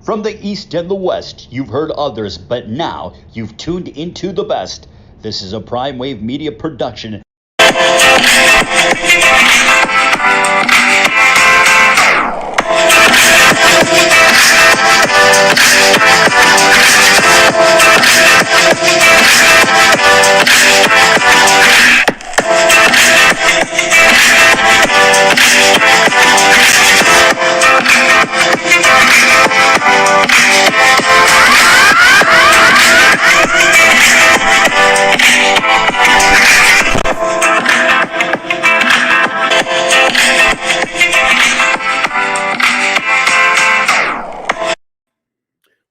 From the East and the West, you've heard others, but now you've tuned into the best. This is a Prime Wave Media production.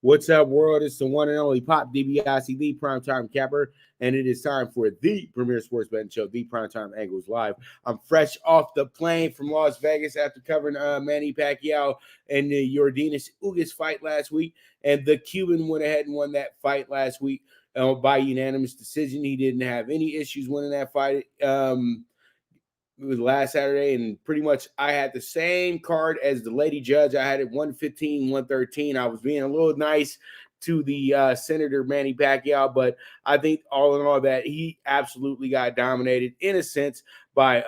What's up, world? It's the one and only Pop DBacks, the Primetime Capper, and it is time for the premier sports betting show, the Primetime Angles Live. I'm fresh off the plane from Las Vegas after covering Manny Pacquiao and the Yordenis Ugas fight last week, and the Cuban went ahead and won that fight last week by unanimous decision. He didn't have any issues winning that fight. It was last Saturday, and pretty much I had the same card as the lady judge. I had it 115, 113. I was being a little nice to the Senator Manny Pacquiao, but I think all in all that he absolutely got dominated in a sense by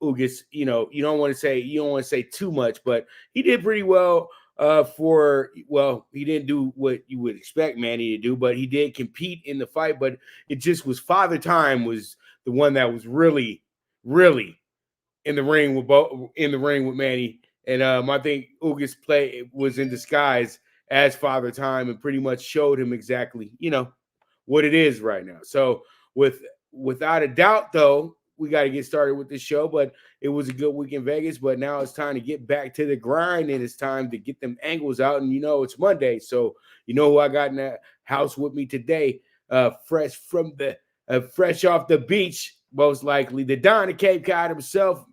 Ugas. You know, you don't want to say too much, but he did pretty well he didn't do what you would expect Manny to do, but he did compete in the fight. But it just was Father Time was the one that was really in the ring with Manny, and I think Ugas' play was in disguise as Father Time and pretty much showed him exactly what it is right now. So without a doubt, though, we got to get started with this show. But it was a good week in Vegas. But now it's time to get back to the grind, and it's time to get them angles out. And it's Monday, so who I got in the house with me today, fresh off the beach. Most likely, the Don of Cape Cod himself,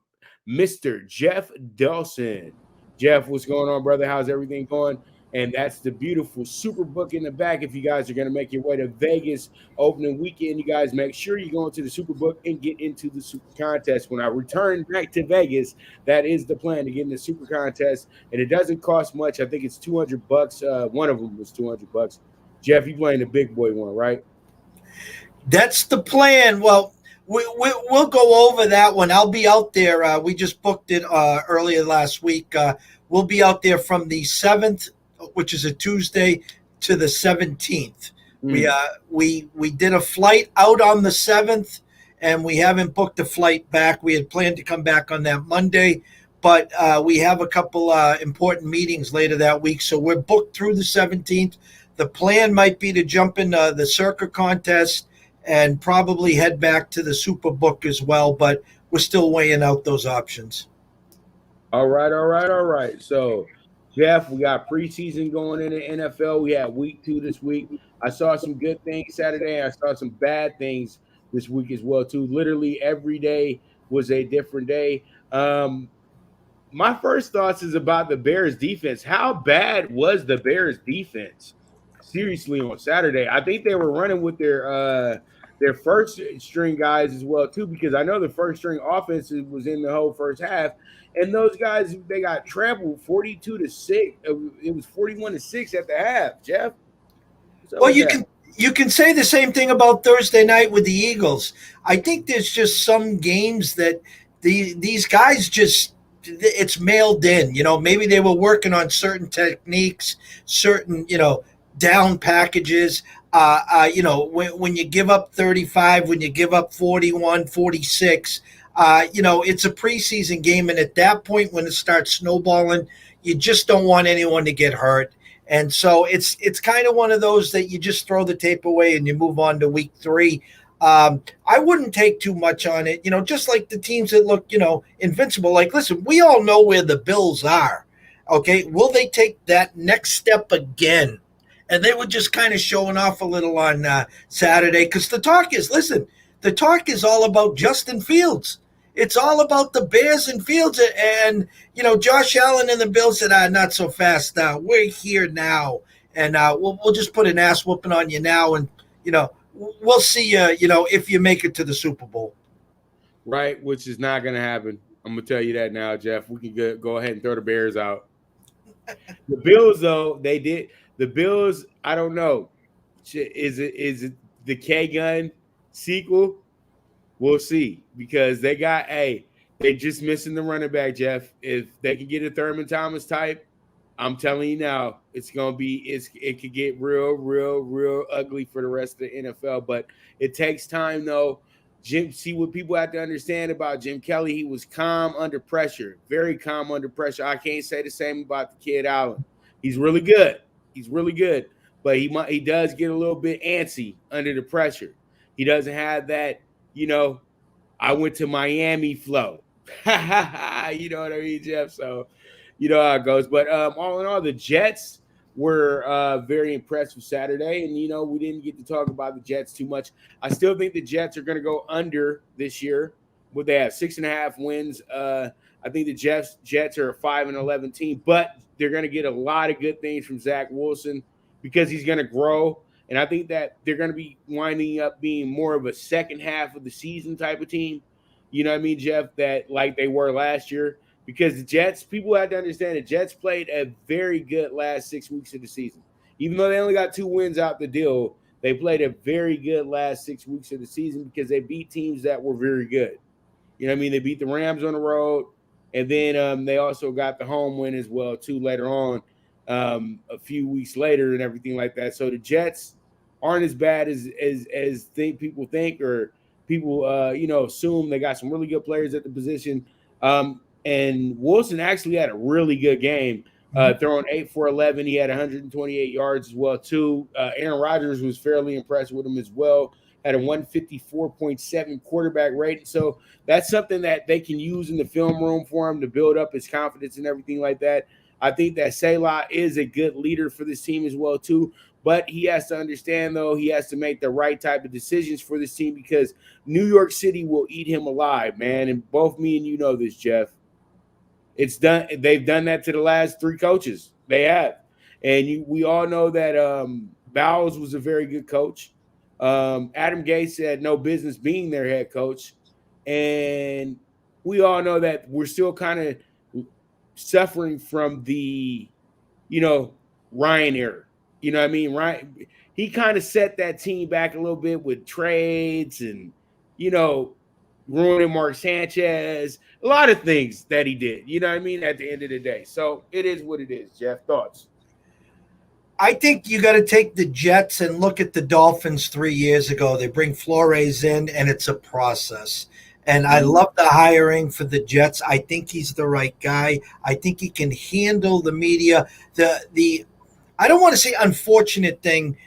Mr. Jeff Dawson. Jeff, what's going on, brother? How's everything going? And that's the beautiful Superbook in the back. If you guys are going to make your way to Vegas opening weekend, you guys make sure you go into the Superbook and get into the Super Contest. When I return back to Vegas, that is the plan, to get in the Super Contest. And it doesn't cost much. I think it's $200. One of them was $200. Jeff, you playing the big boy one, right? That's the plan. Well, we'll go over that one. I'll be out there. We just booked it earlier last week. We'll be out there from the 7th, which is a Tuesday, to the 17th. We did a flight out on the 7th, and we haven't booked a flight back. We had planned to come back on that Monday, but we have a couple important meetings later that week, so we're booked through the 17th. The plan might be to jump in the Circa contest and probably head back to the Superbook as well, but we're still weighing out those options. All right. So, Jeff, we got preseason going in the NFL. We had week 2 this week. I saw some good things Saturday. I saw some bad things this week as well, too. Literally every day was a different day. My first thoughts is about the Bears defense. How bad was the Bears defense? Seriously, on Saturday, I think they were running with their first string guys as well too, because I know the first string offense was in the whole first half, and those guys, they got trampled 42-6. It was 41-6 at the half. Jeff, well, you can say the same thing about Thursday night with the Eagles. I think there's just some games that these guys just, it's mailed in. Maybe they were working on certain techniques, certain down packages. When you give up 35, when you give up 41, 46, it's a preseason game. And at that point, when it starts snowballing, you just don't want anyone to get hurt. And so it's kind of one of those that you just throw the tape away and you move on to week 3. I wouldn't take too much on it, just like the teams that look, invincible. Like, listen, we all know where the Bills are. Okay. Will they take that next step again? And they were just kind of showing off a little on Saturday, because the talk is all about Justin Fields. It's all about the Bears and Fields. And, Josh Allen and the Bills said, not so fast. We're here now. And we'll just put an ass whooping on you now. And, we'll see you, if you make it to the Super Bowl. Right, which is not going to happen. I'm going to tell you that now, Jeff. We can go ahead and throw the Bears out. The Bills, though, they did. The Bills, I don't know. Is it the K Gun sequel? We'll see, because they just missing the running back, Jeff. If they can get a Thurman Thomas type, I'm telling you now, it could get real ugly for the rest of the NFL. But it takes time, though. See what people have to understand about Jim Kelly. He was calm under pressure, very calm under pressure. I can't say the same about the kid Allen. He's really good. But he does get a little bit antsy under the pressure. He doesn't have that, I went to Miami flow. You know what I mean, Jeff? So you know how it goes. But all in all, the Jets were very impressive Saturday. And, we didn't get to talk about the Jets too much. I still think the Jets are going to go under this year. Would they have 6.5 wins? I think the Jets are a 5-11 team, but they're going to get a lot of good things from Zach Wilson because he's going to grow. And I think that they're going to be winding up being more of a second half of the season type of team. You know what I mean, Jeff? That like they were last year. Because the Jets, people have to understand, the Jets played a very good last 6 weeks of the season. Even though they only got 2 wins out the deal, they played a very good last 6 weeks of the season because they beat teams that were very good. You know what I mean? They beat the Rams on the road, and then they also got the home win as well, too, later on, a few weeks later and everything like that. So the Jets aren't as bad as people think, or people, assume. They got some really good players at the position. And Wilson actually had a really good game, throwing 8 for 11. He had 128 yards as well, too. Aaron Rodgers was fairly impressed with him as well. Had a 154.7 quarterback rating. So that's something that they can use in the film room for him to build up his confidence and everything like that. I think that Selah is a good leader for this team as well, too. But he has to understand, though, he has to make the right type of decisions for this team because New York City will eat him alive, man. And both me and you know this, Jeff. It's done. They've done that to the last 3 coaches. They have. And we all know that Bowles was a very good coach. Adam Gase had no business being their head coach. And we all know that we're still kind of suffering from the, Ryan era. You know what I mean? Ryan, he kind of set that team back a little bit with trades and, ruining Mark Sanchez, a lot of things that he did, you know what I mean, at the end of the day. So it is what it is. Jeff, thoughts? I think you got to take the Jets and look at the Dolphins 3 years ago. They bring Flores in, and it's a process. And I love the hiring for the Jets. I think he's the right guy. I think he can handle the media. I don't want to say unfortunate thing,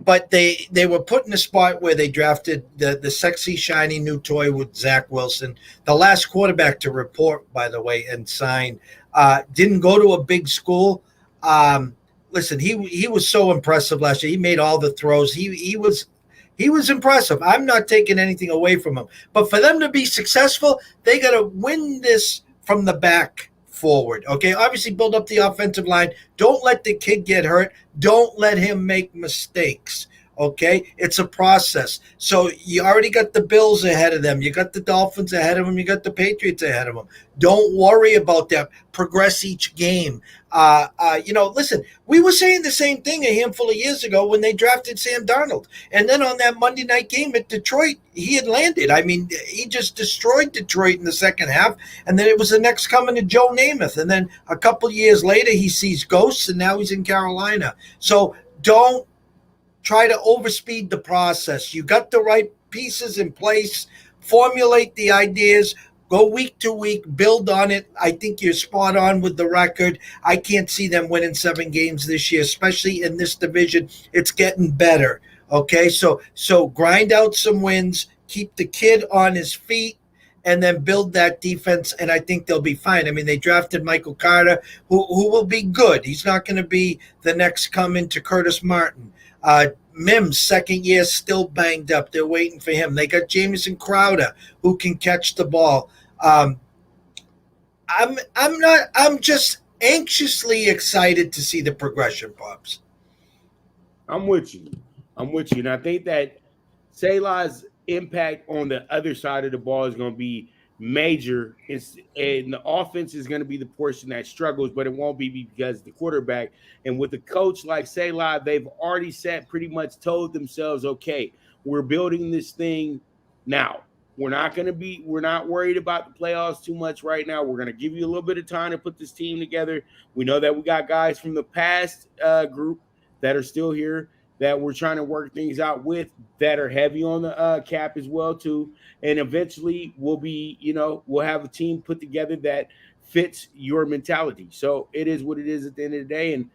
but they were put in a spot where they drafted the sexy, shiny new toy with Zach Wilson, the last quarterback to report, by the way, and sign. Didn't go to a big school. Listen, he was so impressive last year. He made all the throws. He was impressive. I'm not taking anything away from him. But for them to be successful, they got to win this from the back forward. Okay, obviously build up the offensive line. Don't let the kid get hurt. Don't let him make mistakes. Okay, it's a process. So you already got the Bills ahead of them. You got the Dolphins ahead of them. You got the Patriots ahead of them. Don't worry about that. Progress each game. Listen, we were saying the same thing a handful of years ago when they drafted Sam Darnold. And then on that Monday night game at Detroit, he had landed. I mean, he just destroyed Detroit in the second half. And then it was the next coming to Joe Namath. And then a couple years later, he sees ghosts, and now he's in Carolina. So don't try to overspeed the process. You got the right pieces in place. Formulate the ideas. Go week to week. Build on it. I think you're spot on with the record. I can't see them winning 7 games this year, especially in this division. It's getting better. Okay, so grind out some wins. Keep the kid on his feet. And then build that defense, and I think they'll be fine. I mean, they drafted Michael Carter, who will be good. He's not going to be the next coming to Curtis Martin. Mims, second year, still banged up. They're waiting for him. They got Jamison Crowder, who can catch the ball. I'm just anxiously excited to see the progression, Pops. I'm with you. And I think that Selah's impact on the other side of the ball is going to be major, and the offense is going to be the portion that struggles, but it won't be because the quarterback. And with a coach like Selah, they've already pretty much told themselves, okay, we're building this thing now. We're not worried about the playoffs too much right now. We're going to give you a little bit of time to put this team together. We know that we got guys from the past group that are still here that we're trying to work things out with, that are heavy on the cap as well too. And eventually we'll have a team put together that fits your mentality. So it is what it is at the end of the day. And,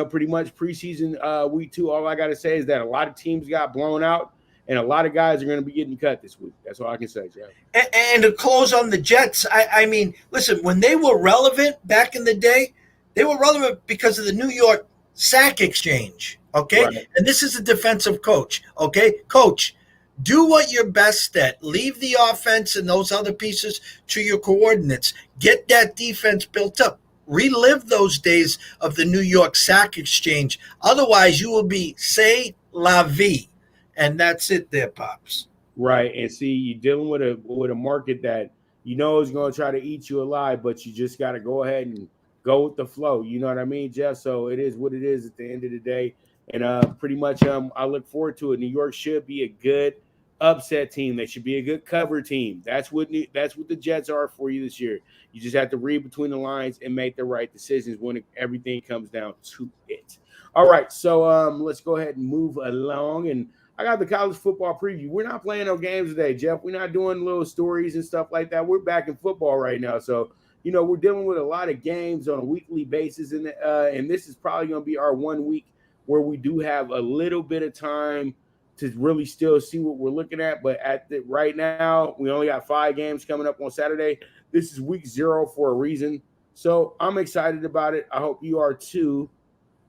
pretty much preseason week 2, all I got to say is that a lot of teams got blown out and a lot of guys are going to be getting cut this week. That's all I can say, Jeff. And to close on the Jets, I mean, listen, when they were relevant back in the day, they were relevant because of the New York sack exchange. Okay. Right. And this is a defensive coach. Okay. Coach, do what you're best at. Leave the offense and those other pieces to your coordinates. Get that defense built up. Relive those days of the New York sack exchange. Otherwise, you will be c'est la vie. And that's it there, Pops. Right. And see, you're dealing with a market that is going to try to eat you alive, but you just got to go ahead and go with the flow. You know what I mean, Jeff? So it is what it is at the end of the day. And pretty much I look forward to it. New York should be a good upset team. They should be a good cover team. That's what the Jets are for you this year. You just have to read between the lines and make the right decisions when everything comes down to it. All right, so let's go ahead and move along. And I got the college football preview. We're not playing no games today, Jeff. We're not doing little stories and stuff like that. We're back in football right now. So, we're dealing with a lot of games on a weekly basis. And this is probably going to be our 1 week where we do have a little bit of time to really still see what we're looking at. But right now, we only got 5 games coming up on Saturday. This is week 0 for a reason. So I'm excited about it. I hope you are too,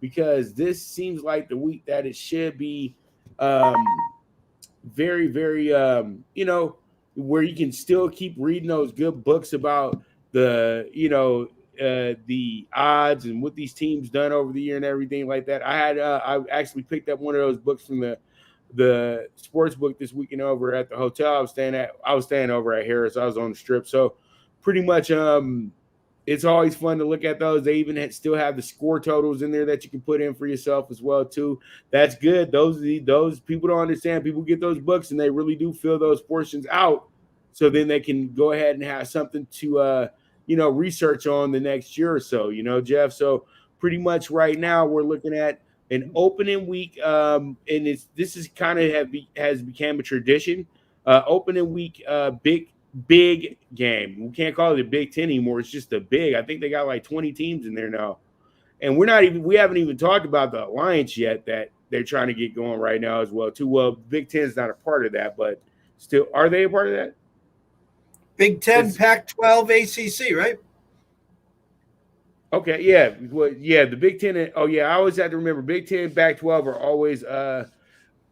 because this seems like the week that it should be very, very, where you can still keep reading those good books about the odds and what these teams done over the year and everything like that. I actually picked up one of those books from the sports book this weekend over at the hotel I was staying over at Harris. I was on the Strip. So pretty much it's always fun to look at those. They even still have the score totals in there that you can put in for yourself as well too. That's good. Those people don't understand. People get those books and they really do fill those portions out, so then they can go ahead and have something to research on the next year or so, Jeff. So pretty much right now we're looking at an opening week, and this is kind of has become a tradition. Opening week, big game. We can't call it a Big Ten anymore. It's just a big. I think they got like 20 teams in there now, and we haven't even talked about the alliance yet that they're trying to get going right now as well too. Well, Big Ten's not a part of that, but still, are they a part of that? Big Ten, Pac-12, ACC, right? Okay, yeah. Well, yeah, the Big Ten. I always have to remember Big Ten, Pac-12 are always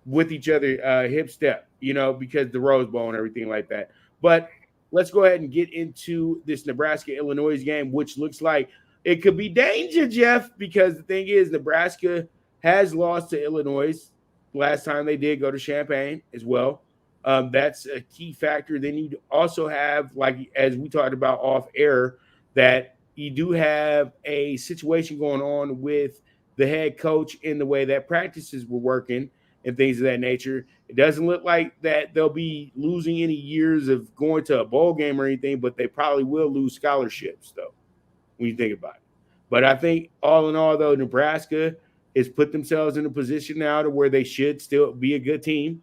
with each other hip step, because the Rose Bowl and everything like that. But let's go ahead and get into this Nebraska-Illinois game, which looks like it could be danger, Jeff, because the thing is Nebraska has lost to Illinois last time they did go to Champaign as well. That's a key factor. Then you also have, like, as we talked about off air, that you do have a situation going on with the head coach in the way that practices were working and things of that nature. It doesn't look like that they'll be losing any years of going to a bowl game or anything, but they probably will lose scholarships, though, when you think about it. But I think all in all, though, Nebraska has put themselves in a position now to where they should still be a good team,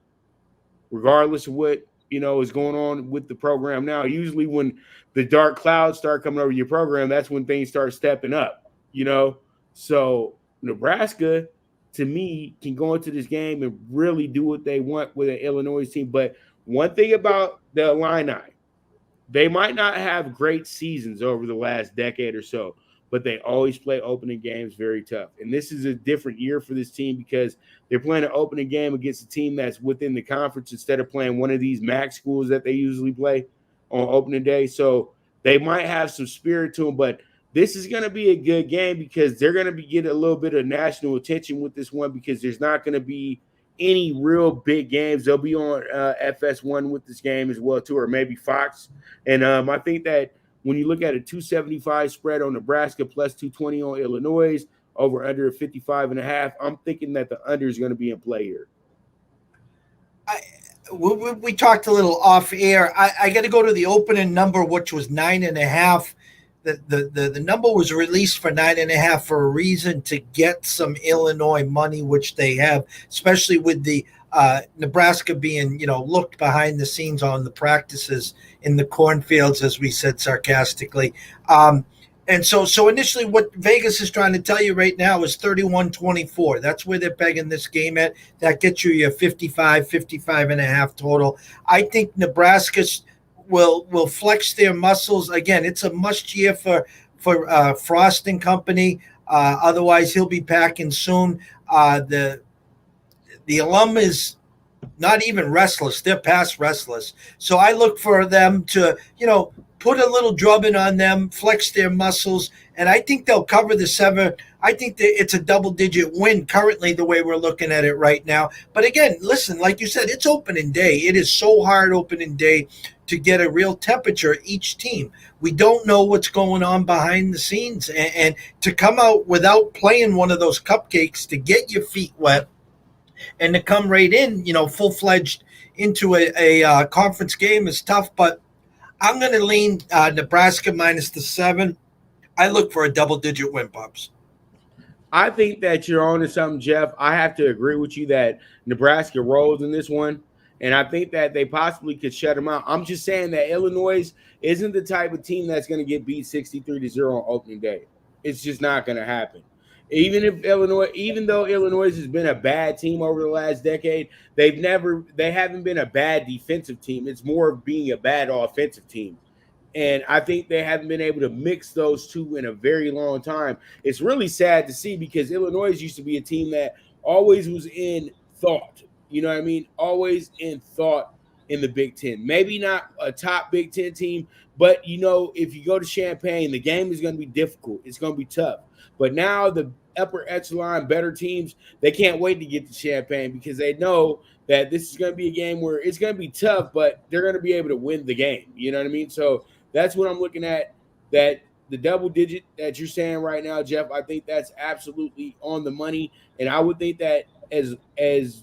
regardless of what, is going on with the program now. Usually when the dark clouds start coming over your program, that's when things start stepping up, So Nebraska, to me, can go into this game and really do what they want with an Illinois team. But one thing about the Illini, they might not have great seasons over the last decade or so, but they always play opening games very tough. And this is a different year for this team because they're playing an opening game against a team that's within the conference instead of playing one of these MAC schools that they usually play on opening day. So they might have some spirit to them, but this is going to be a good game because they're going to be getting a little bit of national attention with this one because there's not going to be any real big games. They'll be on FS1 with this game as well too, or maybe Fox. And I think that when you look at a 275 spread on Nebraska plus 220 on Illinois, over under 55.5, I'm thinking that the under is going to be in play here. We talked a little off air. I got to go to the opening number, which was 9.5. The number was released for 9.5 for a reason, to get some Illinois money, which they have, especially with the Nebraska being, looked behind the scenes on the practices in the cornfields, as we said sarcastically. And so initially what Vegas is trying to tell you right now is 31-24. That's where they're pegging this game at. That gets you your 55.5 total. I think Nebraska will flex their muscles. Again, it's a must year for Frost and company. Otherwise, he'll be packing soon. The alum is not even restless. They're past restless. So I look for them to, put a little drubbing on them, flex their muscles, and I think they'll cover the 7. I think that it's a double-digit win currently, the way we're looking at it right now. But again, listen, like you said, it's opening day. It is so hard opening day to get a real temperature each team. We don't know what's going on behind the scenes, and to come out without playing one of those cupcakes, to get your feet wet and to come right in, full-fledged into a conference game is tough, but I'm going to lean Nebraska minus the 7. I look for a double-digit win, Pops. I think that you're on to something, Jeff. I have to agree with you that Nebraska rolls in this one, and I think that they possibly could shut them out. I'm just saying that Illinois isn't the type of team that's going to get beat 63-0 on opening day. It's just not going to happen. Even though Illinois has been a bad team over the last decade, they haven't been a bad defensive team. It's more of being a bad offensive team. And I think they haven't been able to mix those two in a very long time. It's really sad to see, because Illinois used to be a team that always was in thought. You know what I mean? Always in thought in the Big Ten. Maybe not a top Big Ten team, but, if you go to Champaign, the game is going to be difficult. It's going to be tough. But now the upper echelon, better teams, they can't wait to get to Champaign, because they know that this is going to be a game where it's going to be tough, but they're going to be able to win the game. You know what I mean? So that's what I'm looking at, that the double digit that you're saying right now, Jeff, I think that's absolutely on the money. And I would think that as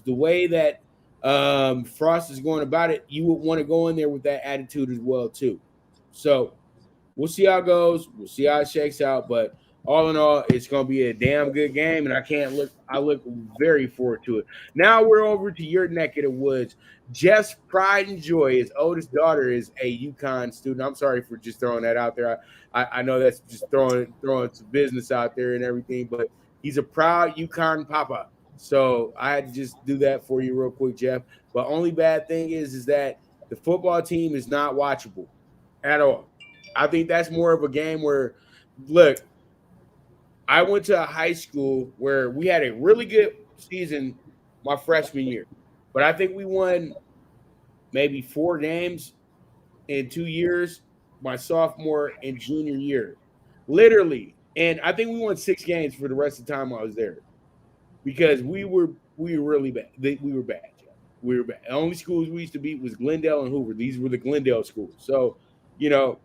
the way that Frost is going about it, you would want to go in there with that attitude as well too. So we'll see how it goes. We'll see how it shakes out. But all in all, it's going to be a damn good game, and I look very forward to it. Now we're over to your neck of the woods. Jeff's pride and joy, his oldest daughter, is a UConn student. I'm sorry for just throwing that out there. I know that's just throwing some business out there and everything, but he's a proud UConn papa. So I had to just do that for you real quick, Jeff. But only bad thing is that the football team is not watchable at all. I think that's more of a game where, look, I went to a high school where we had a really good season my freshman year, but I think we won maybe 4 games in 2 years, my sophomore and junior year, literally. And I think we won 6 games for the rest of the time I was there, because we were really bad. We were bad. We were bad. The only schools we used to beat was Glendale and Hoover. These were the Glendale schools. So,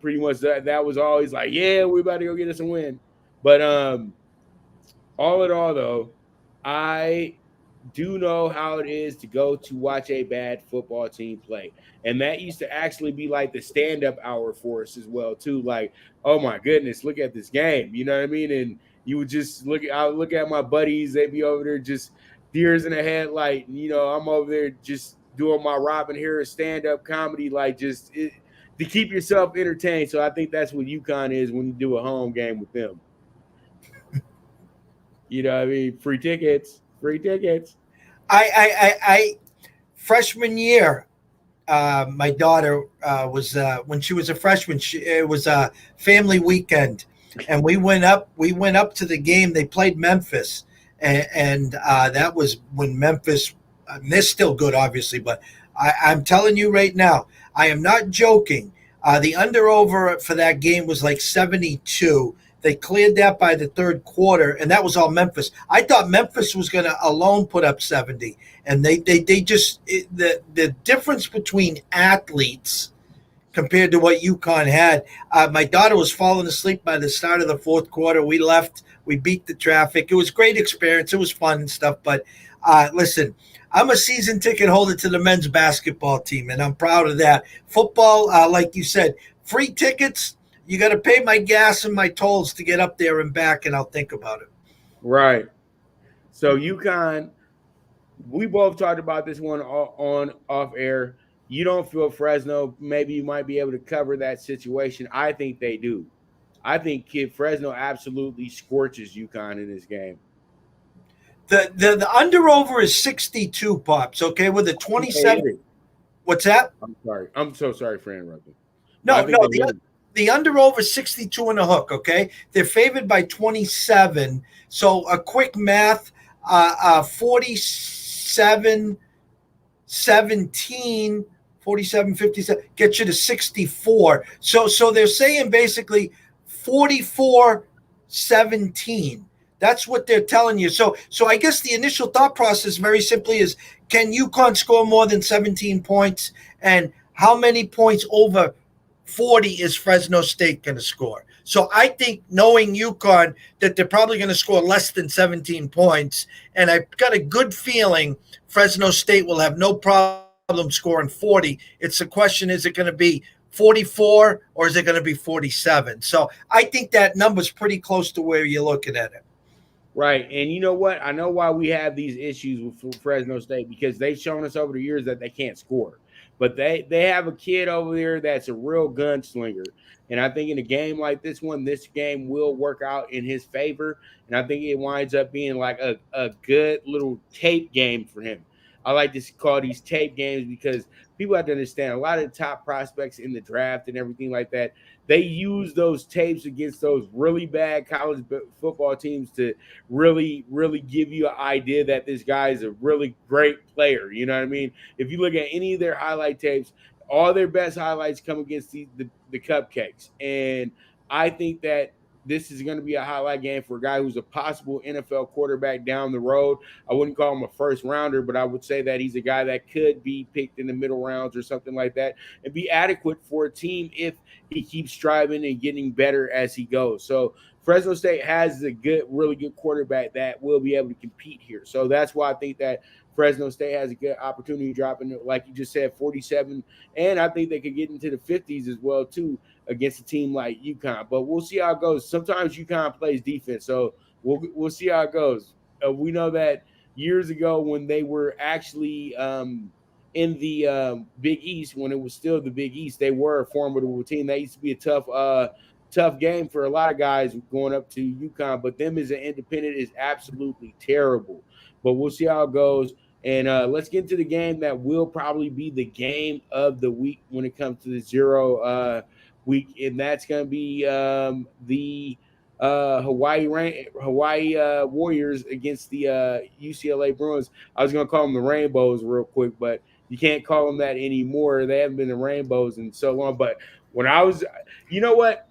pretty much that was always like, yeah, we're about to go get us a win. But all in all, though, I do know how it is to go to watch a bad football team play. And that used to actually be like the stand-up hour for us as well, too. Like, oh, my goodness, look at this game. You know what I mean? And you would just I would look at my buddies. They'd be over there just deers in the headlight. And, I'm over there just doing my Robin Harris stand-up comedy, like just to keep yourself entertained. So I think that's what UConn is when you do a home game with them. You know what I mean? Free tickets. I freshman year, my daughter was when she was a freshman. It was a family weekend, and we went up to the game. They played Memphis, and that was when Memphis. They're still good, obviously, but I'm telling you right now, I am not joking. The under over for that game was like 72. They cleared that by the third quarter, and that was all Memphis. I thought Memphis was going to alone put up 70, and they just the difference between athletes compared to what UConn had. My daughter was falling asleep by the start of the fourth quarter. We left. We beat the traffic. It was a great experience. It was fun and stuff. But listen, I'm a season ticket holder to the men's basketball team, and I'm proud of that. Football, like you said, free tickets. You got to pay my gas and my tolls to get up there and back, and I'll think about it. Right. So UConn, we both talked about this one on off air. You don't feel Fresno, maybe you might be able to cover that situation. I think they do. I think Fresno absolutely scorches UConn in this game. The under over is 62, Pops, okay, with a 27. What's that? I'm sorry. I'm so sorry for interrupting. No, the under over 62 and a hook, okay? They're favored by 27. So a quick math, 47 17 47 57 gets you to 64. So they're saying basically 44 17. That's what they're telling you. So I guess the initial thought process very simply is, can UConn score more than 17 points, and how many points over 40 is Fresno State going to score? So I think, knowing UConn, that they're probably going to score less than 17 points, and I've got a good feeling Fresno State will have no problem scoring 40. It's the question, is it going to be 44 or is it going to be 47? So I think that number's pretty close to where you're looking at it. Right. And you know what? I know why we have these issues with Fresno State, because they've shown us over the years that they can't score. But they have a kid over there that's a real gunslinger. And I think in a game like this one, this game will work out in his favor. And I think it winds up being like a good little tape game for him. I like to call these tape games because people have to understand, a lot of the top prospects in the draft and everything like that, they use those tapes against those really bad college football teams to really, really give you an idea that this guy is a really great player. You know what I mean? If you look at any of their highlight tapes, all their best highlights come against the cupcakes. And I think that this is going to be a highlight game for a guy who's a possible NFL quarterback down the road. I wouldn't call him a first rounder, but I would say that he's a guy that could be picked in the middle rounds or something like that and be adequate for a team if he keeps striving and getting better as he goes. So Fresno State has a really good quarterback that will be able to compete here. So that's why I think that Fresno State has a good opportunity dropping, like you just said, 47. And I think they could get into the 50s as well, too, against a team like UConn. But we'll see how it goes. Sometimes UConn plays defense, so we'll see how it goes. We know that years ago when they were actually in the Big East, when it was still the Big East, they were a formidable team. That used to be a tough game for a lot of guys going up to UConn, but them as an independent is absolutely terrible. But we'll see how it goes. And let's get into the game that will probably be the game of the week when it comes to the zero week, and that's going to be the Hawaii Warriors against the UCLA Bruins. I was going to call them the Rainbows real quick, but you can't call them that anymore. They haven't been the Rainbows in so long. But when I was, you know what?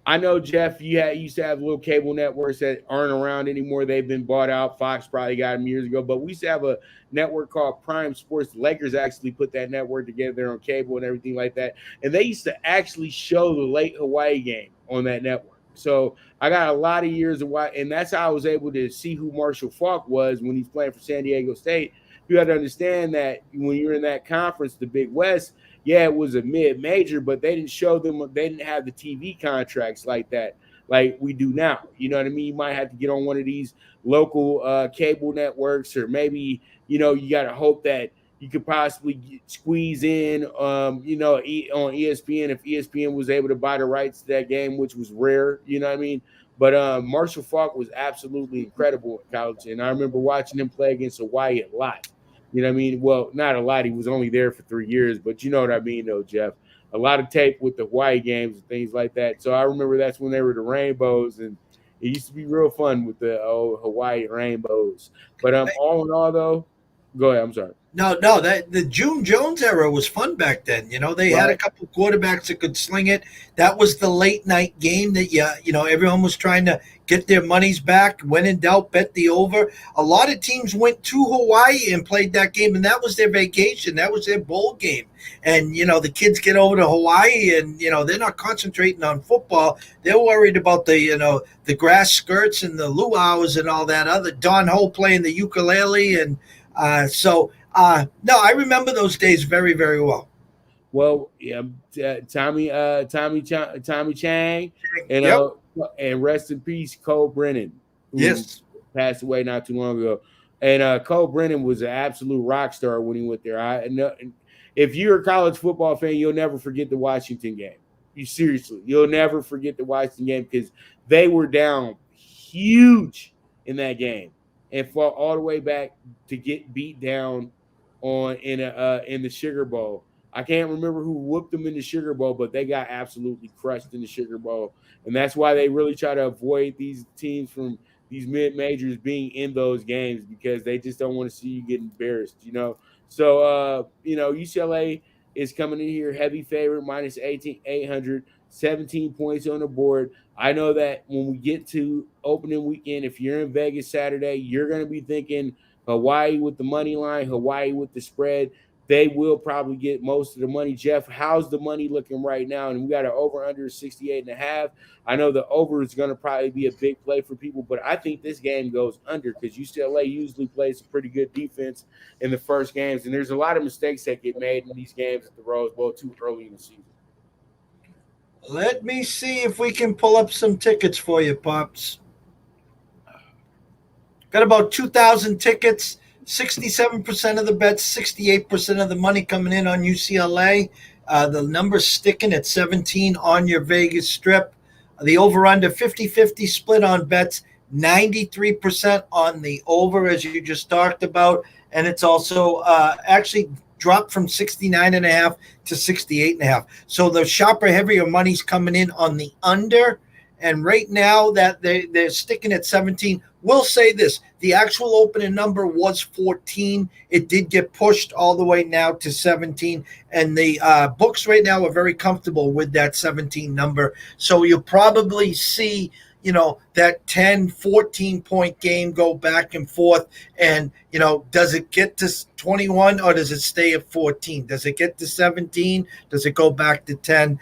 I know, Jeff, you used to have little cable networks that aren't around anymore. They've been bought out. Fox probably got them years ago. But we used to have a network called Prime Sports. The Lakers actually put that network together on cable and everything like that. And they used to actually show the late Hawaii game on that network. So I got a lot of years of watch, and that's how I was able to see who Marshall Faulk was when he's playing for San Diego State. You have to understand that when you're in that conference, the Big West, yeah, it was a mid-major, but they didn't show them, they didn't have the TV contracts like that, like we do now. You know what I mean? You might have to get on one of these local cable networks, or maybe, you know, you got to hope that you could possibly squeeze in, on ESPN if ESPN was able to buy the rights to that game, which was rare, you know what I mean? But Marshall Faulk was absolutely incredible at college, and I remember watching him play against Hawaii a lot. You know what I mean? Well, not a lot. He was only there for 3 years, but you know what I mean, though, Jeff. A lot of tape with the Hawaii games and things like that. So I remember that's when they were the Rainbows, and it used to be real fun with the old Hawaii Rainbows. But all in all, though, Go ahead. I'm sorry. No, that the June Jones era was fun back then. They had a couple quarterbacks that could sling it. That was the late night game that everyone was trying to get their monies back. When in doubt, bet the over. A lot of teams went to Hawaii and played that game, and that was their vacation. That was their bowl game. And the kids get over to Hawaii, and they're not concentrating on football. They're worried about the grass skirts and the luau's and all that other. Don Ho playing the ukulele, and no, I remember those days very, very well. Well, yeah, Tommy Chang, and rest in peace, Cole Brennan. Who passed away not too long ago. And Cole Brennan was an absolute rock star when he went there. If you're a college football fan, you'll never forget the Washington game. You'll never forget the Washington game because they were down huge in that game and fought all the way back to get beat down in the Sugar Bowl. I can't remember who whooped them in the Sugar Bowl, but they got absolutely crushed in the Sugar Bowl. And that's why they really try to avoid these teams from these mid-majors being in those games because they just don't want to see you get embarrassed, So, UCLA is coming in here heavy favorite, minus 800, 17 points on the board. I know that when we get to opening weekend, if you're in Vegas Saturday, you're going to be thinking Hawaii with the money line, Hawaii with the spread. They will probably get most of the money. Jeff, how's the money looking right now? And we got an over-under 68.5. I know the over is going to probably be a big play for people, but I think this game goes under because UCLA usually plays a pretty good defense in the first games, and there's a lot of mistakes that get made in these games at the Rose Bowl too early in the season. Let me see if we can pull up some tickets for you, Pops. Got about 2,000 tickets. 67% of the bets, 68% of the money coming in on UCLA. The number's sticking at 17 on your Vegas strip. The over-under 50-50 split on bets, 93% on the over, as you just talked about. And it's also actually dropped from 69.5 to 68.5. So the sharper, heavier money's coming in on the under. And right now that they're sticking at 17. We'll say this. The actual opening number was 14. It did get pushed all the way now to 17. And the books right now are very comfortable with that 17 number. So you'll probably see, that 10, 14-point game go back and forth. And, does it get to 21 or does it stay at 14? Does it get to 17? Does it go back to 10?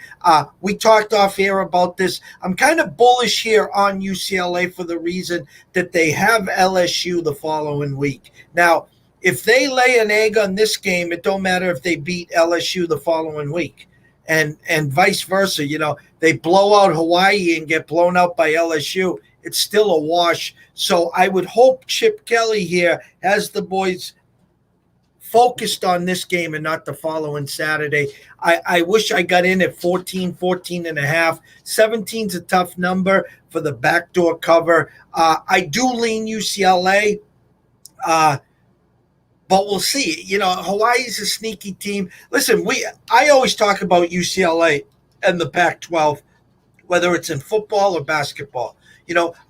We talked off air about this. I'm kind of bullish here on UCLA for the reason that they have LSU the following week. Now, if they lay an egg on this game, it don't matter if they beat LSU the following week. And vice versa, they blow out Hawaii and get blown out by LSU. It's still a wash. So I would hope Chip Kelly here has the boys focused on this game and not the following Saturday. I wish I got in at 14 and a half. 17's a tough number for the backdoor cover. I do lean UCLA. But we'll see. Hawaii's a sneaky team. Listen, I always talk about UCLA and the Pac-12, whether it's in football or basketball.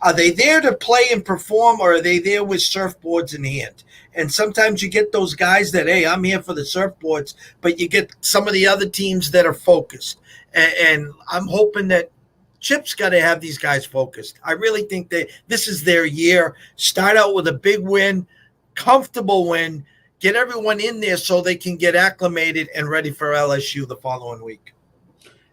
Are they there to play and perform, or are they there with surfboards in hand? And sometimes you get those guys that, hey, I'm here for the surfboards, but you get some of the other teams that are focused. And I'm hoping that Chip's got to have these guys focused. I really think this is their year. Start out with a big win, comfortable win, get everyone in there so they can get acclimated and ready for LSU the following week.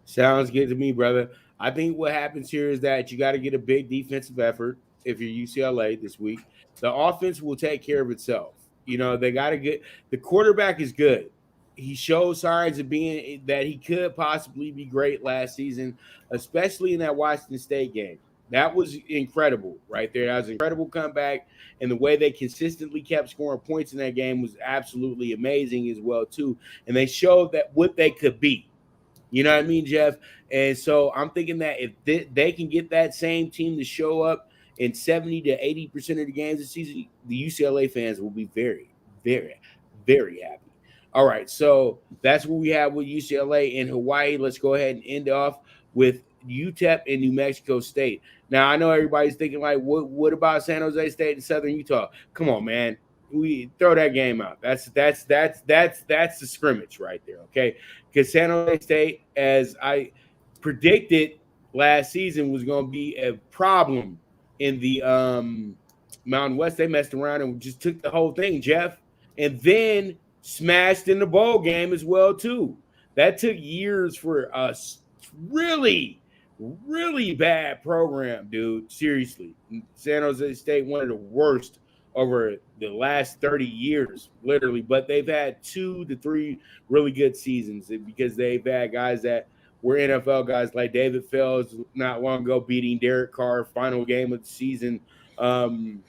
Sounds good to me, brother. I think what happens here is that you got to get a big defensive effort if you're UCLA this week. The offense will take care of itself. They got to get – the quarterback is good. He showed signs of being – that he could possibly be great last season, especially in that Washington State game. That was incredible right there. That was an incredible comeback, and the way they consistently kept scoring points in that game was absolutely amazing as well, too. And they showed that what they could be. You know what I mean, Jeff? And so I'm thinking that if they can get that same team to show up in 70 to 80% of the games this season, the UCLA fans will be very, very, very happy. All right, so that's what we have with UCLA and Hawaii. Let's go ahead and end off with UTEP and New Mexico State. Now, I know everybody's thinking, like, what about San Jose State and Southern Utah? Come on, man. we throw that game out. That's the scrimmage right there, okay? Because San Jose State, as I predicted last season, was going to be a problem in the Mountain West. They messed around and just took the whole thing, Jeff, and then smashed in the bowl game as well too. That took years for us. Really, really bad program, dude. Seriously, San Jose State, one of the worst over the last 30 years, literally. But they've had 2 to 3 really good seasons because they've had guys that were NFL guys like David Fells not long ago beating Derek Carr, final game of the season, to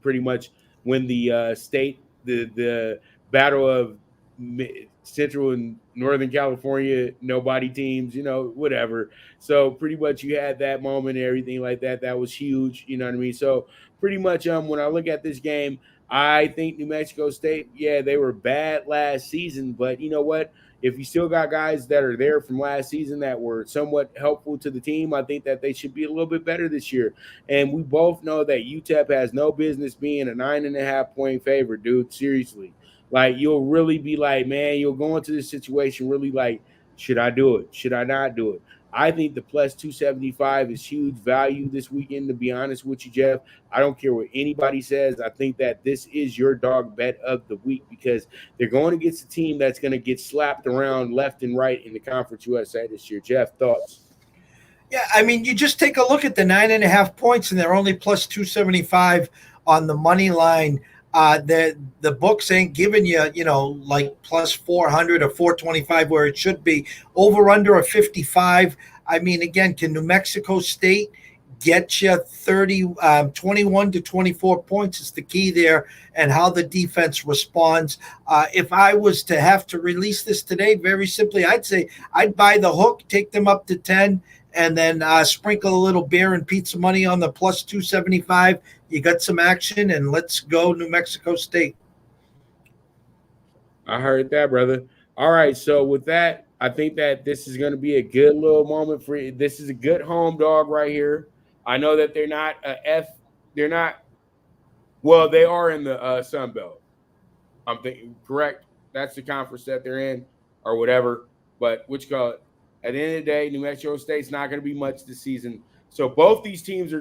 pretty much win the state, the battle of Central and Northern California, nobody teams, whatever. So pretty much you had that moment and everything like that. That was huge. You know what I mean? So pretty much when I look at this game, I think New Mexico State, they were bad last season, but you know what? If you still got guys that are there from last season that were somewhat helpful to the team, I think that they should be a little bit better this year. And we both know that UTEP has no business being a 9.5-point favorite, dude. Seriously. Like, you'll really be like, man, you'll go into this situation really like, should I do it? Should I not do it? I think the plus 275 is huge value this weekend, to be honest with you, Jeff. I don't care what anybody says. I think that this is your dog bet of the week because they're going against a team that's going to get slapped around left and right in the Conference USA this year. Jeff, thoughts? Yeah, I mean, you just take a look at the 9.5 points, and they're only plus 275 on the money line. The books ain't giving you, like plus 400 or 425 where it should be. Over under a 55. I mean, again, can New Mexico State get you 21 to 24 points is the key there, and how the defense responds. If I was to have to release this today, very simply, I'd say I'd buy the hook, take them up to 10, and then sprinkle a little beer and pizza money on the plus 275. You got some action, and let's go New Mexico State. I heard that, brother. All right, so with that, I think that this is going to be a good little moment for you. This is a good home dog right here. I know that they're not they're not, well, they are in the Sun Belt. I'm thinking, correct? That's the conference that they're in or whatever. But at the end of the day, New Mexico State's not going to be much this season. So both these teams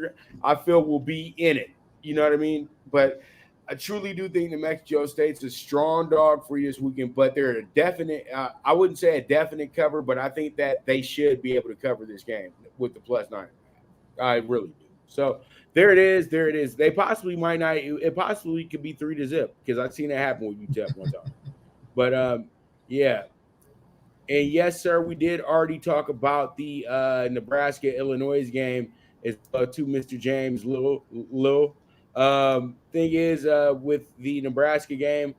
I feel, will be in it. You know what I mean? But I truly do think New Mexico State's a strong dog for you this weekend, but they're a definite, I wouldn't say a definite cover, but I think that they should be able to cover this game with the plus 9. I really do. So there it is. They possibly might not, it possibly could be 3-0 because I've seen that happen with UTEP one time. But yeah. And yes, sir, we did already talk about the Nebraska-Illinois game as well to Mr. James Lil. Thing is, with the Nebraska game,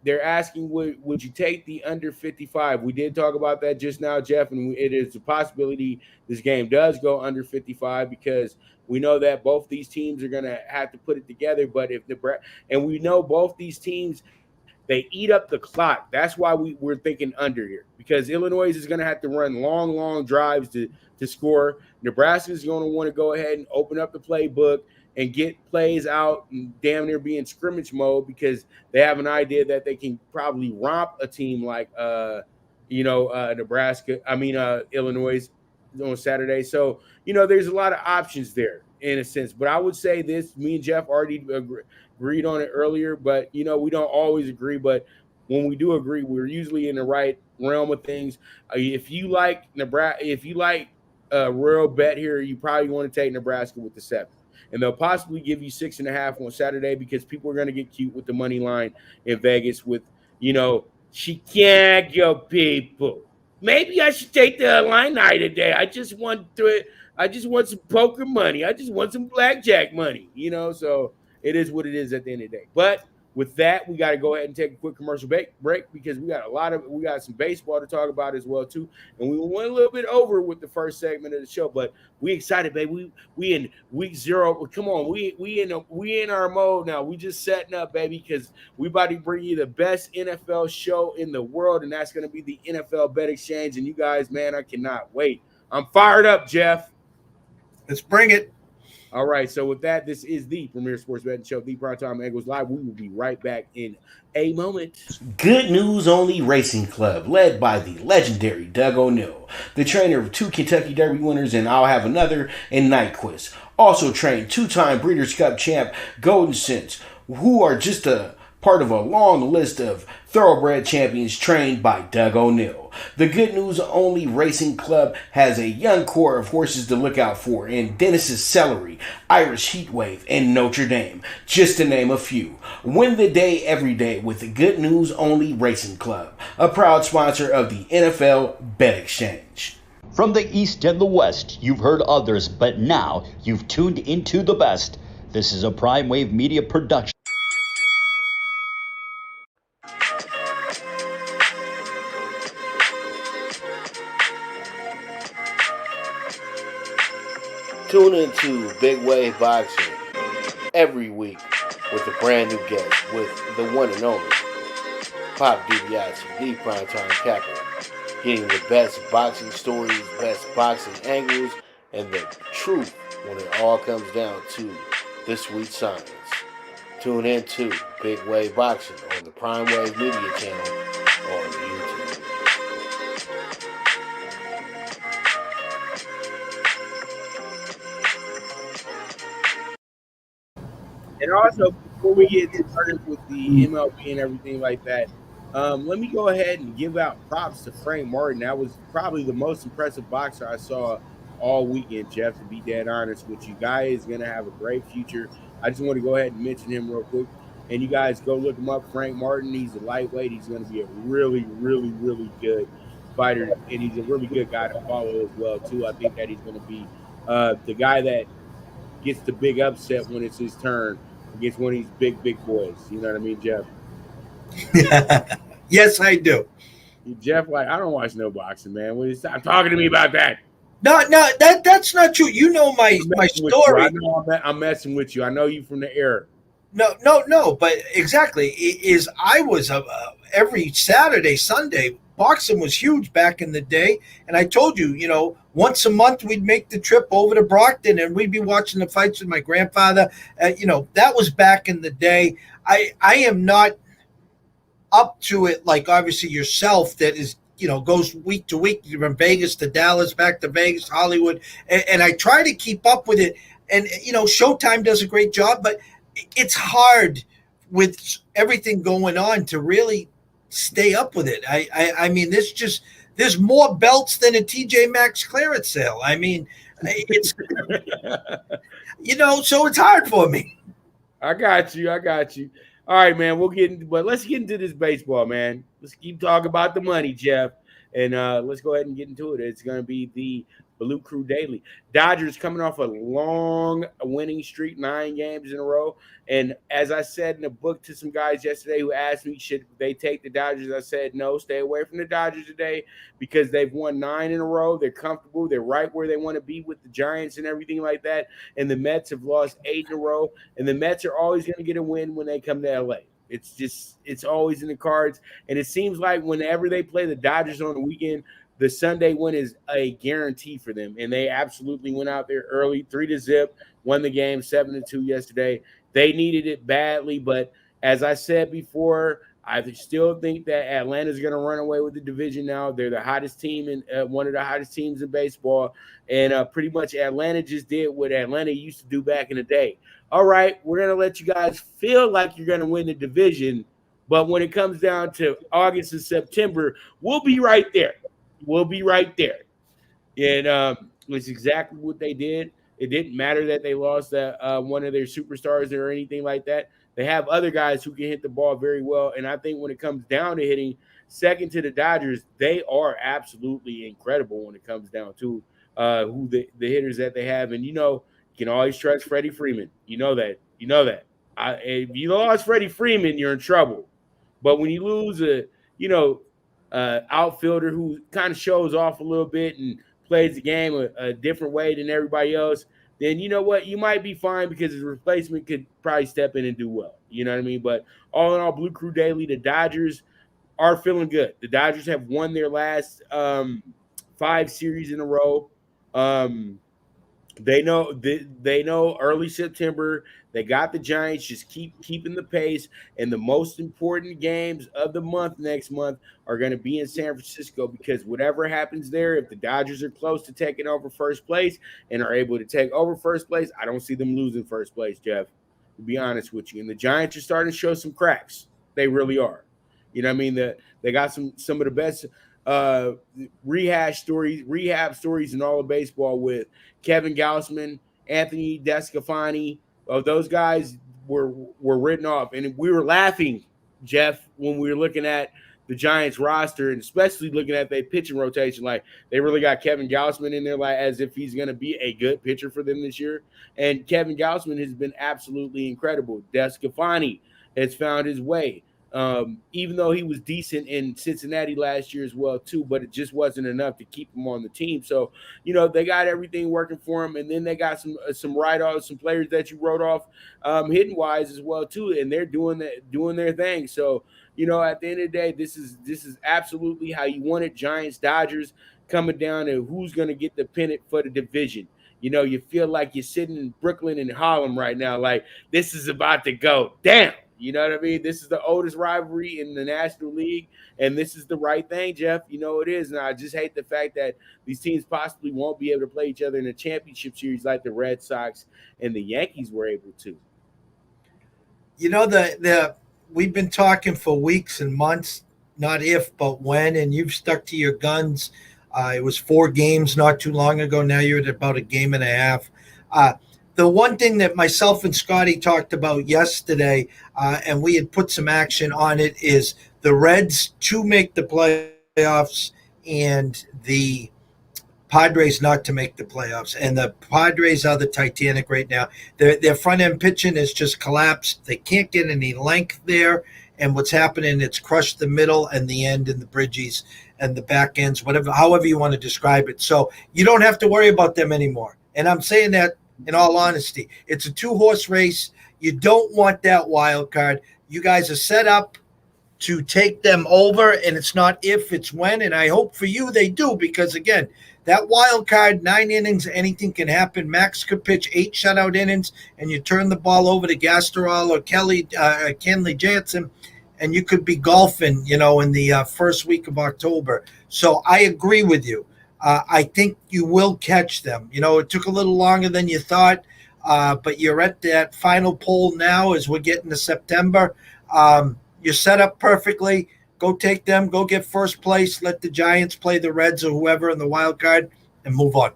they're asking, would you take the under 55? We did talk about that just now, Jeff, and it is a possibility this game does go under 55 because we know that both these teams are going to have to put it together. But and we know both these teams, they eat up the clock. That's why we're thinking under here, because Illinois is going to have to run long drives to score. Nebraska is going to want to go ahead and open up the playbook and get plays out and damn near be in scrimmage mode because they have an idea that they can probably romp a team like Nebraska. Illinois on Saturday. So, there's a lot of options there in a sense. But I would say this, me and Jeff already agreed on it earlier, but we don't always agree. But when we do agree, we're usually in the right realm of things. If you like Nebraska, if you like a real bet here, you probably want to take Nebraska with the 7. And they'll possibly give you 6.5 on Saturday because people are going to get cute with the money line in Vegas with, Chicago people. Maybe I should take the Illini today. I just want some poker money. I just want some blackjack money, So it is what it is at the end of the day. But with that, we got to go ahead and take a quick commercial break because we got some baseball to talk about as well too, and we went a little bit over with the first segment of the show, but we excited, baby. We in week 0. Come on, we in our mode now. We just setting up, baby, because we about to bring you the best NFL show in the world, and that's going to be the NFL Bet Exchange. And you guys, man, I cannot wait. I'm fired up, Jeff. Let's bring it. All right, so with that, this is the Premier Sports Betting Show, the PrimeTime Angles Live. We will be right back in a moment. Good News Only Racing Club, led by the legendary Doug O'Neill, the trainer of 2 Kentucky Derby winners and I'll Have Another and Nyquist. Also trained 2-time Breeders' Cup champ Golden Sense, who are just a part of a long list of thoroughbred champions trained by Doug O'Neill. The Good News Only Racing Club has a young core of horses to look out for in Dennis's Celery, Irish Heatwave, and Notre Dame, just to name a few. Win the day every day with the Good News Only Racing Club, a proud sponsor of the NFL Bet Exchange. From the East and the West, you've heard others, but now you've tuned into the best. This is a Prime Wave Media production. Tune into Big Wave Boxing every week with a brand new guest with the one and only Pop DBacks, the primetime capper, getting the best boxing stories, best boxing angles, and the truth when it all comes down to the sweet science. Tune into Big Wave Boxing on the Prime Wave Media channel on YouTube. And also, before we get started with the MLB and everything like that, let me go ahead and give out props to Frank Martin. That was probably the most impressive boxer I saw all weekend, Jeff, to be dead honest with you. Guy is going to have a great future. I just want to go ahead and mention him real quick. And you guys go look him up, Frank Martin. He's a lightweight. He's going to be a really, really, really good fighter. And he's a really good guy to follow as well, too. I think that he's going to be the guy that gets the big upset when it's his turn against one of these big boys. You know what I mean, Jeff? Yes, I do. Jeff, like, I don't watch no boxing, man. Will you stop talking to me about that? No, that's not true. You know my story. I know I'm messing with you. I know you from the air. No. But exactly, is I was every Saturday, Sunday. Boxing was huge back in the day, and I told you, once a month we'd make the trip over to Brockton, and we'd be watching the fights with my grandfather. That was back in the day. I am not up to it like obviously yourself. That is, goes week to week from Vegas to Dallas, back to Vegas, Hollywood, and I try to keep up with it. And Showtime does a great job, but it's hard with everything going on to really stay up with it. I mean, there's more belts than a TJ Maxx clearance sale. I mean, it's so it's hard for me. I got you. All right, man. Let's get into this baseball, man. Let's keep talking about the money, Jeff, and let's go ahead and get into it. It's going to be the Blue Crew Daily. Dodgers coming off a long winning streak, 9 games in a row. And as I said in the book to some guys yesterday who asked me, should they take the Dodgers? I said, no, stay away from the Dodgers today because they've won 9 in a row. They're comfortable. They're right where they want to be with the Giants and everything like that. And the Mets have lost 8 in a row. And the Mets are always going to get a win when they come to LA. It's always in the cards. And it seems like whenever they play the Dodgers on the weekend, the Sunday win is a guarantee for them, and they absolutely went out there early, 3-0, won the game 7-2 yesterday. They needed it badly, but as I said before, I still think that Atlanta's going to run away with the division now. They're the hottest team in one of the hottest teams in baseball, and pretty much Atlanta just did what Atlanta used to do back in the day. All right, we're going to let you guys feel like you're going to win the division, but when it comes down to August and September, we'll be right there. We'll be right there. And it's exactly what they did. It didn't matter that they lost one of their superstars or anything like that. They have other guys who can hit the ball very well. And I think when it comes down to hitting, second to the Dodgers, they are absolutely incredible when it comes down to who the hitters that they have. And, you can always trust Freddie Freeman. You know that. If you lost Freddie Freeman, you're in trouble. But when you lose outfielder who kind of shows off a little bit and plays the game a different way than everybody else, then you know what? You might be fine because his replacement could probably step in and do well. You know what I mean? But all in all, Blue Crew Daily, the Dodgers are feeling good. The Dodgers have won their last 5 series in a row. They know early September they got the Giants. Just keeping the pace, and the most important games of the month next month are going to be in San Francisco, because whatever happens there, if the Dodgers are close to taking over first place and are able to take over first place, I don't see them losing first place, Jeff, to be honest with you. And the Giants are starting to show some cracks. They really are. You know what I mean? They got some of the best rehab stories in all of baseball, with Kevin Gausman, Anthony Descafani. Those guys were written off, and we were laughing, Jeff, when we were looking at the Giants roster, and especially looking at their pitching rotation. Like, they really got Kevin Gausman in there, like as if he's going to be a good pitcher for them this year. And Kevin Gausman has been absolutely incredible. Descafani has found his way. Even though he was decent in Cincinnati last year as well too, but it just wasn't enough to keep him on the team. So, they got everything working for him, and then they got some write-offs, some players that you wrote off hitting wise as well too, and they're doing their thing. So, at the end of the day, this is absolutely how you want it. Giants, Dodgers coming down to who's going to get the pennant for the division. You feel like you're sitting in Brooklyn and Harlem right now, like this is about to go down. You know what I mean? This is the oldest rivalry in the National League, and this is the right thing, Jeff. It is. And I just hate the fact that these teams possibly won't be able to play each other in a championship series like the Red Sox and the Yankees were able to. We've been talking for weeks and months, not if, but when, and you've stuck to your guns. It was 4 games not too long ago. Now you're at about a game and a half. The one thing that myself and Scotty talked about yesterday, and we had put some action on it, is the Reds to make the playoffs and the Padres not to make the playoffs. And the Padres are the Titanic right now. Their front-end pitching has just collapsed. They can't get any length there. And what's happening, it's crushed the middle and the end and the bridges and the back ends, however you want to describe it. So you don't have to worry about them anymore. And I'm saying that in all honesty. It's a 2-horse race. You don't want that wild card. You guys are set up to take them over, and it's not if, it's when. And I hope for you they do, because, again, that wild card, 9 innings, anything can happen. Max could pitch 8 shutout innings, and you turn the ball over to Gastorol or Kenley Jansen, and you could be golfing, in the first week of October. So I agree with you. I think you will catch them. It took a little longer than you thought, but you're at that final poll now as we're getting to September. You're set up perfectly. Go take them. Go get first place. Let the Giants play the Reds or whoever in the wild card and move on.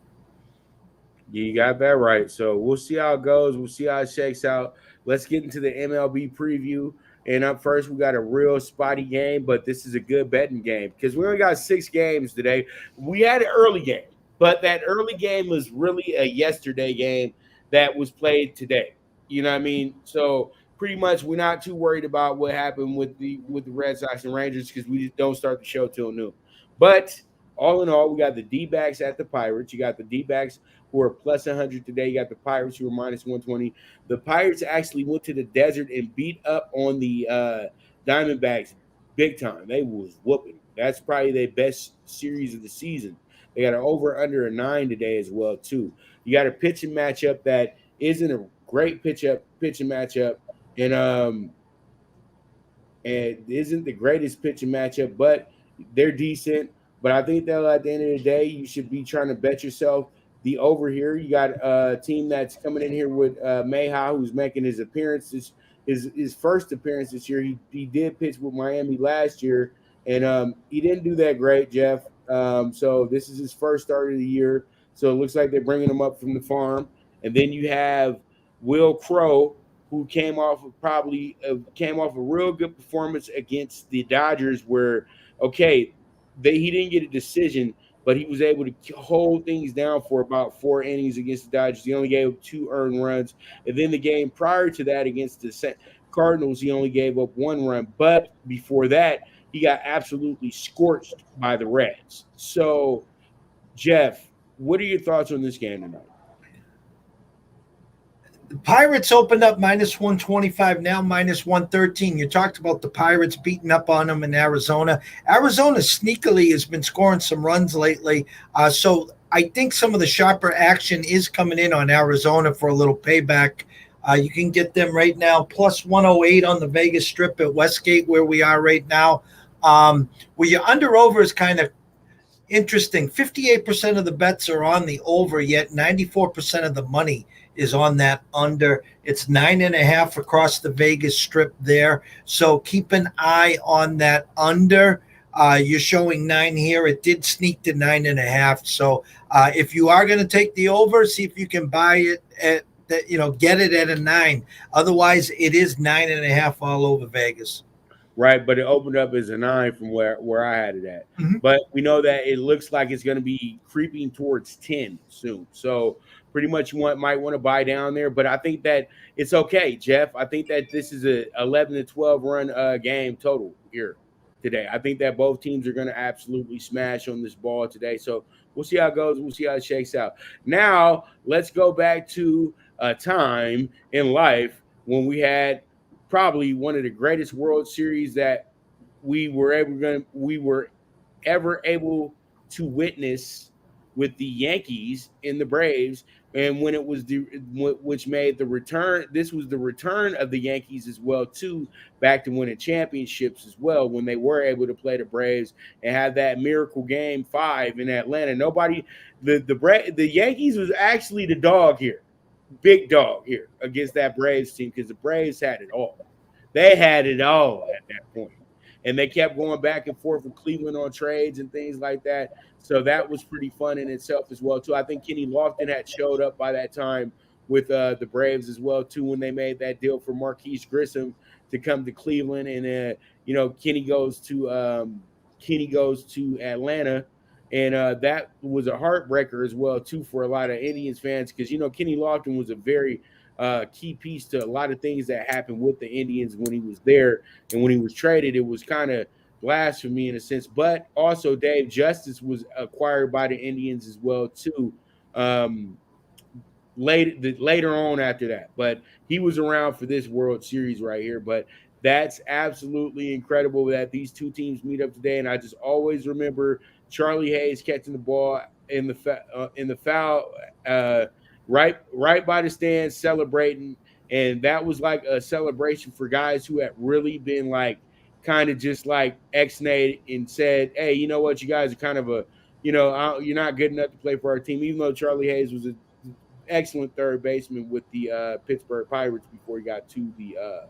You got that right. So we'll see how it goes. We'll see how it shakes out. Let's get into the MLB preview. And up first, we got a real spotty game, but this is a good betting game because we only got 6 games today. We had an early game, but that early game was really a yesterday game that was played today. You know what I mean? So pretty much we're not too worried about what happened with the Red Sox and Rangers because we just don't start the show till noon. But all in all, we got the D-backs at the Pirates. You got the D-backs who are plus 100 today. You got the Pirates who are minus 120. The Pirates actually went to the desert and beat up on the Diamondbacks big time. They was whooping. That's probably their best series of the season. They got an over-under a 9 today as well, too. You got a pitching matchup that isn't a great pitching matchup, and isn't the greatest pitching matchup, but they're decent. But I think that at the end of the day, you should be trying to bet yourself the over here. You got a team that's coming in here with Mayha, who's making his appearance, his first appearance this year. He did pitch with Miami last year, and he didn't do that great, Jeff. So this is his first start of the year. So it looks like they're bringing him up from the farm. And then you have Will Crow, who came off a real good performance against the Dodgers, where he didn't get a decision, but he was able to hold things down for about 4 innings against the Dodgers. He only gave up 2 earned runs. And then the game prior to that against the Cardinals, he only gave up 1 run. But before that, he got absolutely scorched by the Reds. So, Jeff, what are your thoughts on this game tonight? The Pirates opened up minus 125, now minus 113. You talked about the Pirates beating up on them in Arizona. Arizona sneakily has been scoring some runs lately. So I think some of the sharper action is coming in on Arizona for a little payback. You can get them right now plus 108 on the Vegas Strip at Westgate, where we are right now. Where your under over is kind of interesting. 58% of the bets are on the over, yet 94% of the money is on that under. It's 9.5 across the Vegas Strip there. So keep an eye on that under. You're showing 9 here. It did sneak to 9.5. So if you are going to take the over, see if you can buy it at that, get it at a 9. Otherwise, it is 9.5 all over Vegas. Right, but it opened up as a 9 from where I had it at. Mm-hmm. But we know that it looks like it's going to be creeping towards 10 soon. So pretty much you might want to buy down there. But I think that it's okay, Jeff. I think that this is a 11 to 12 run game total here today. I think that both teams are going to absolutely smash on this ball today. So we'll see how it goes. We'll see how it shakes out. Now let's go back to a time in life when we had probably one of the greatest World Series that we were ever able to witness with the Yankees and the Braves, and when it was which made the return. This was the return of the Yankees as well too, back to winning championships as well, when they were able to play the Braves and have that miracle game 5 in Atlanta. The Yankees was actually the dog here. Big dog here against that Braves team, because the Braves had it all. They had it all at that point. And they kept going back and forth with Cleveland on trades and things like that. So that was pretty fun in itself as well, too. I think Kenny Lofton had showed up by that time with the Braves as well, too, when they made that deal for Marquise Grissom to come to Cleveland. And, Kenny goes to Atlanta. And that was a heartbreaker as well, too, for a lot of Indians fans, because, Kenny Lofton was a very key piece to a lot of things that happened with the Indians when he was there. And when he was traded, it was kind of blasphemy in a sense. But also Dave Justice was acquired by the Indians as well, too, later on after that. But he was around for this World Series right here. But that's absolutely incredible that these two teams meet up today. And I just always remember Charlie Hayes catching the ball in the foul right by the stands, celebrating, and that was like a celebration for guys who had really been like kind of just like ex-nated and said, "Hey, you know what? You guys are kind of you're not good enough to play for our team." Even though Charlie Hayes was an excellent third baseman with the Pittsburgh Pirates before he got to the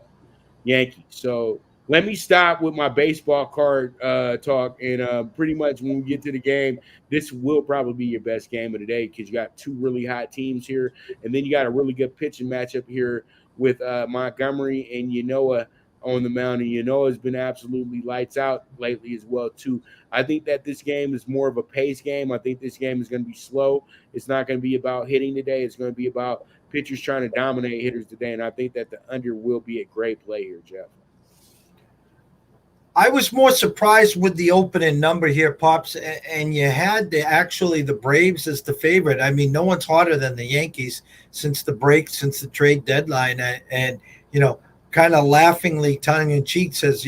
Yankees. So let me stop with my baseball card talk, and pretty much when we get to the game, this will probably be your best game of the day, because you got two really hot teams here, and then you got a really good pitching matchup here with Montgomery and Yanoa on the mound, and Yanoa has been absolutely lights out lately as well too. I think that this game is more of a pace game. I think this game is going to be slow. It's not going to be about hitting today. It's going to be about pitchers trying to dominate hitters today, and I think that the under will be a great play here, Jeff. I was more surprised with the opening number here, Pops, and you had the Braves as the favorite. I mean, no one's hotter than the Yankees since the trade deadline, and kind of laughingly, tongue-in-cheek says,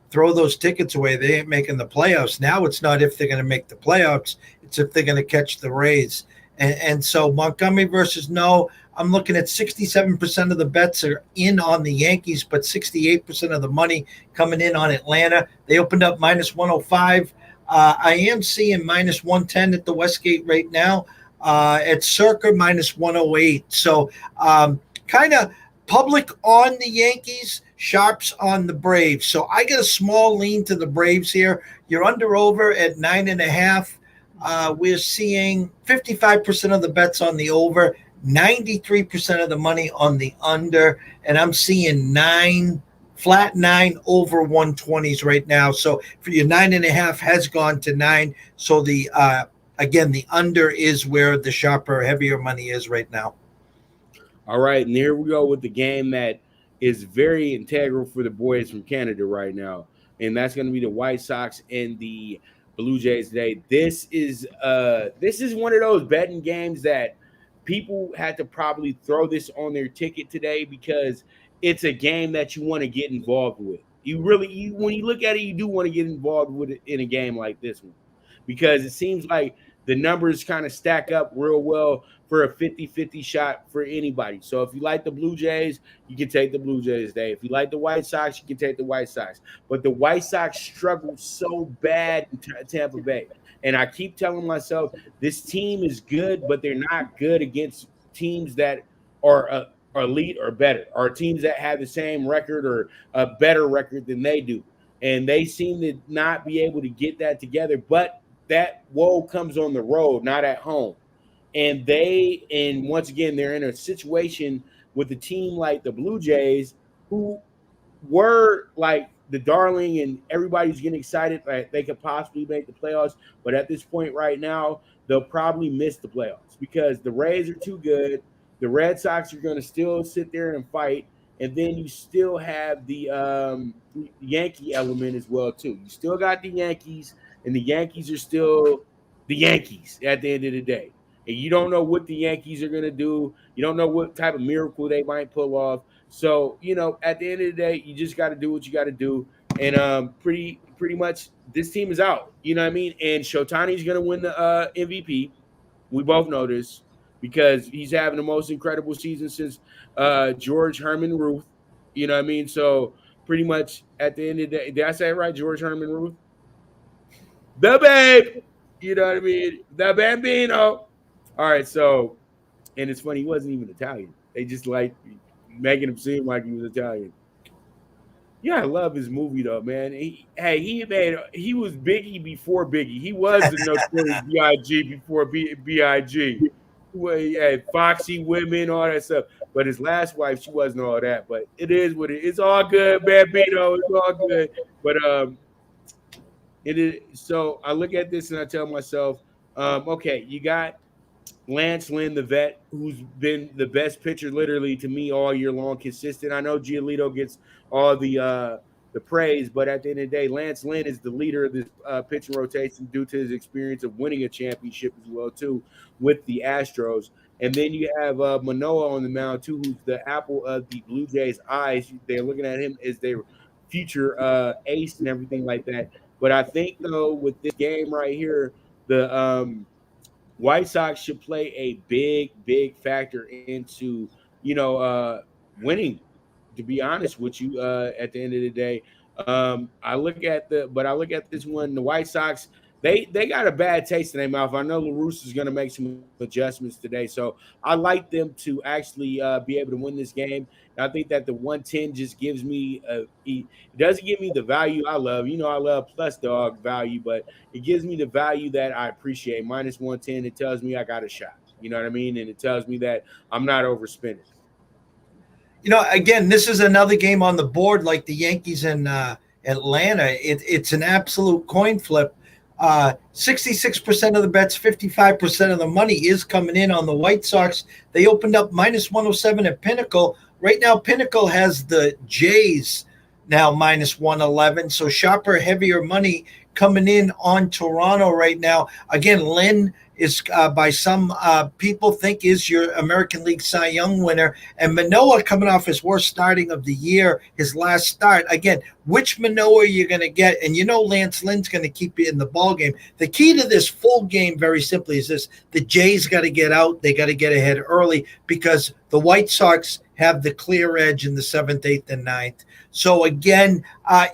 throw those tickets away. They ain't making the playoffs. Now it's not if they're going to make the playoffs, it's if they're going to catch the Rays. And so Montgomery versus no, I'm looking at 67% of the bets are in on the Yankees, but 68% of the money coming in on Atlanta. They opened up minus 105. I am seeing minus 110 at the Westgate right now. At Circa, minus 108. So kind of public on the Yankees, sharps on the Braves. So I get a small lean to the Braves here. You're under over at 9.5. We're seeing 55% of the bets on the over, 93% of the money on the under, and I'm seeing flat 9 over 120s right now. So for your 9.5 has gone to 9. So the under is where the sharper, heavier money is right now. All right, and here we go with the game that is very integral for the boys from Canada right now, and that's going to be the White Sox and the Blue Jays today. This is one of those betting games that people had to probably throw this on their ticket today, because it's a game that you want to get involved with. When you look at it, you do want to get involved with it in a game like this one, because it seems like the numbers kind of stack up real well for a 50-50 shot for anybody. So if you like the Blue Jays, you can take the Blue Jays today. If you like the White Sox, you can take the White Sox. But the White Sox struggled so bad in Tampa Bay. And I keep telling myself, this team is good, but they're not good against teams that are elite or better, or teams that have the same record or a better record than they do. And they seem to not be able to get that together. But that woe comes on the road, not at home. And once again, they're in a situation with a team like the Blue Jays, who were like the darling and everybody's getting excited that they could possibly make the playoffs. But at this point right now, they'll probably miss the playoffs because the Rays are too good. The Red Sox are going to still sit there and fight. And then you still have the Yankee element as well, too. You still got the Yankees, and the Yankees are still the Yankees at the end of the day. And you don't know what the Yankees are going to do. You don't know what type of miracle they might pull off. So, at the end of the day, you just got to do what you got to do. And pretty much this team is out. You know what I mean? And Shotani's going to win the MVP. We both know this because he's having the most incredible season since George Herman Ruth. You know what I mean? So pretty much at the end of the day, did I say it right? George Herman Ruth? The babe. You know what I mean? The Bambino. All right, so, and it's funny, he wasn't even Italian. They just like making him seem like he was Italian. Yeah, I love his movie though, man. He was Biggie before Biggie. He was the Notorious B.I.G. before B.I.G. He had foxy women, all that stuff. But his last wife, she wasn't all that. But it is what it is. It's all good, Bambino. It's all good. But it is. So I look at this and I tell myself, okay, you got Lance Lynn, the vet, who's been the best pitcher literally to me all year long, consistent. I know Giolito gets all the praise, but at the end of the day, Lance Lynn is the leader of this pitching rotation due to his experience of winning a championship as well, too, with the Astros. And then you have Manoah on the mound, too, who's the apple of the Blue Jays' eyes. They're looking at him as their future ace and everything like that. But I think, though, with this game right here, the White Sox should play a big factor into, winning, to be honest with you, at the end of the day. I look at this one, the White Sox, they got a bad taste in their mouth. I know LaRusse is going to make some adjustments today. So I like them to actually be able to win this game. And I think that the 110 just gives me it doesn't give me the value I love. I love plus dog value, but it gives me the value that I appreciate. Minus 110, it tells me I got a shot. You know what I mean? And it tells me that I'm not overspending. Again, this is another game on the board like the Yankees and Atlanta. It's an absolute coin flip. 66% of the bets, 55% of the money is coming in on the White Sox. They opened up minus 107 at Pinnacle. Right now, Pinnacle has the Jays now minus 111. So sharper, heavier money coming in on Toronto right now. Again, Lynn is by some people think is your American League Cy Young winner. And Manoah coming off his worst starting of the year, his last start. Again, which Manoah you're going to get? And Lance Lynn's going to keep you in the ball game. The key to this full game, very simply, is this. The Jays got to get out. They got to get ahead early because the White Sox have the clear edge in the 7th, 8th, and 9th. So, again,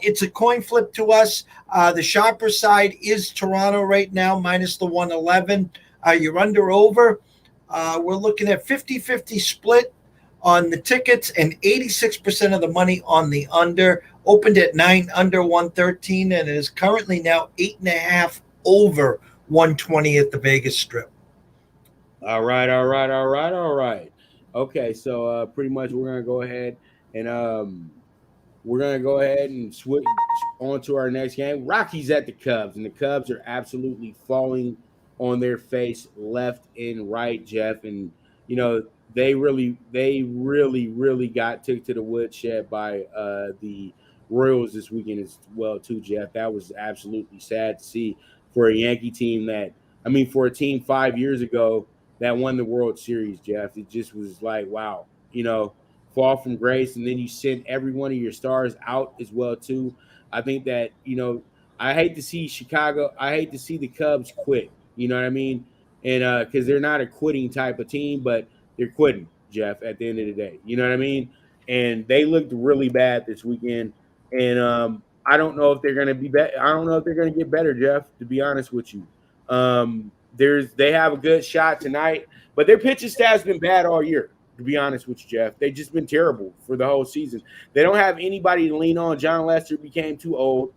it's a coin flip to us. The sharper side is Toronto right now, minus the 111. You're under over. We're looking at 50-50 split on the tickets and 86% of the money on the under. Opened at 9 under 113, and it is currently now 8.5 over 120 at the Vegas Strip. All right. Okay, so pretty much we're going to go ahead and switch on to our next game. Rockies at the Cubs, and the Cubs are absolutely falling on their face left and right, Jeff. And, they really got took to the woodshed by the Royals this weekend as well, too, Jeff. That was absolutely sad to see for a Yankee team for a team 5 years ago that won the World Series, Jeff. It just was like, wow, fall from grace, and then you send every one of your stars out as well, too. I think that, I hate to see the Cubs quit. You know what I mean? And because they're not a quitting type of team, but they're quitting, Jeff, at the end of the day. You know what I mean? And they looked really bad this weekend. And I don't know if they're going to be better. I don't know if they're going to get better, Jeff, to be honest with you. They have a good shot tonight, but their pitching staff's been bad all year, to be honest with you, Jeff. They've just been terrible for the whole season. They don't have anybody to lean on. John Lester became too old,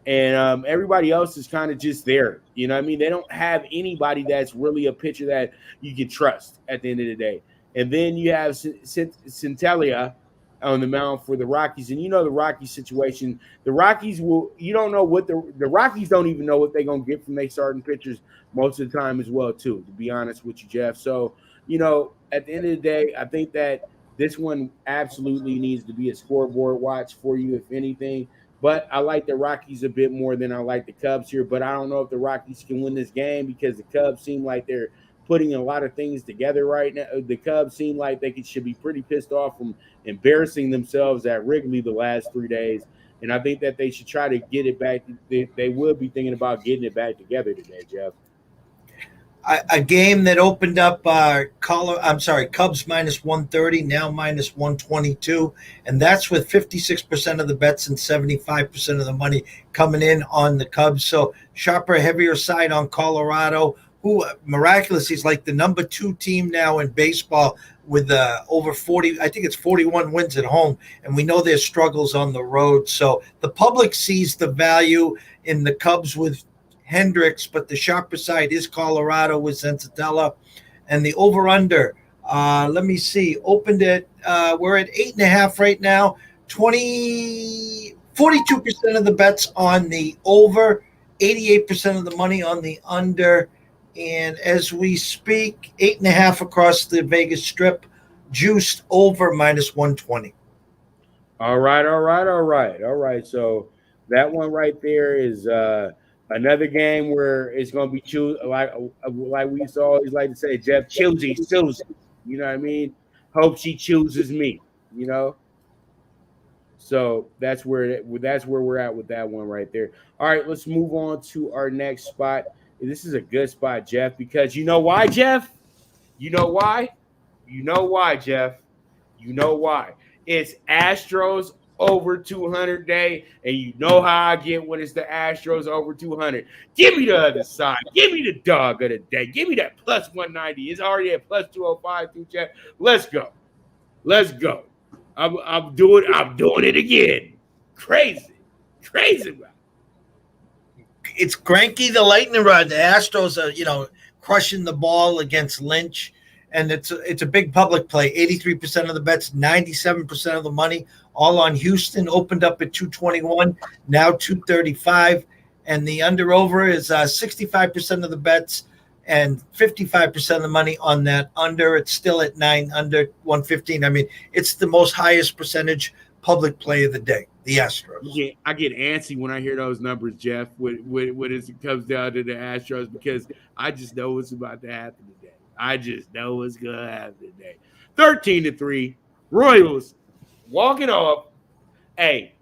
and everybody else is kind of just there. You know what I mean? They don't have anybody that's really a pitcher that you can trust at the end of the day. And then you have Centella on the mound for the Rockies. And the Rockies situation. The Rockies you don't know what the Rockies don't even know what they're going to get from their starting pitchers most of the time as well, too, to be honest with you, Jeff. So, at the end of the day, I think that this one absolutely needs to be a scoreboard watch for you, if anything. But I like the Rockies a bit more than I like the Cubs here. But I don't know if the Rockies can win this game because the Cubs seem like they're putting a lot of things together right now. The Cubs seem like they should be pretty pissed off from embarrassing themselves at Wrigley the last 3 days. And I think that they should try to get it back. They will be thinking about getting it back together today, Jeff. A game that opened up Cubs minus 130, now minus 122. And that's with 56% of the bets and 75% of the money coming in on the Cubs. So sharper, heavier side on Colorado, who miraculously is like the number 2 team now in baseball with over 40, I think it's 41 wins at home. And we know there's struggles on the road. So the public sees the value in the Cubs with Hendricks, but the sharper side is Colorado with Senzatella. And the over-under, let me see, opened at, we're at 8.5 right now, 42% of the bets on the over, 88% of the money on the under. And as we speak, 8.5 across the Vegas Strip, juiced over minus 120. All right. So that one right there is another game where it's going to be like we used to always like to say, Jeff, choosy Susan. You know what I mean? Hope she chooses me, So that's where we're at with that one right there. All right, let's move on to our next spot. This is a good spot, Jeff, because you know why, Jeff? You know why, Jeff? You know why? It's Astros over 200 day, and you know how I get when it's the Astros over 200. Give me the other side. Give me the dog of the day. Give me that plus 190. It's already at plus 205 through Jeff. Let's go. I'm doing it again. Crazy. It's Greinke, the lightning rod. The Astros are, crushing the ball against Lynch, and it's a big public play. 83% of the bets, 97% of the money, all on Houston. Opened up at 221, now 235, and the under/over is 65% of the bets and 55% of the money on that under. It's still at 9 under 115. I mean, it's the most highest percentage public play of the day. The Astros. Yeah, I get antsy when I hear those numbers, Jeff, when it comes down to the Astros, because I just know what's about to happen today. I just know what's going to happen today. 13-3, Royals walking off. Hey,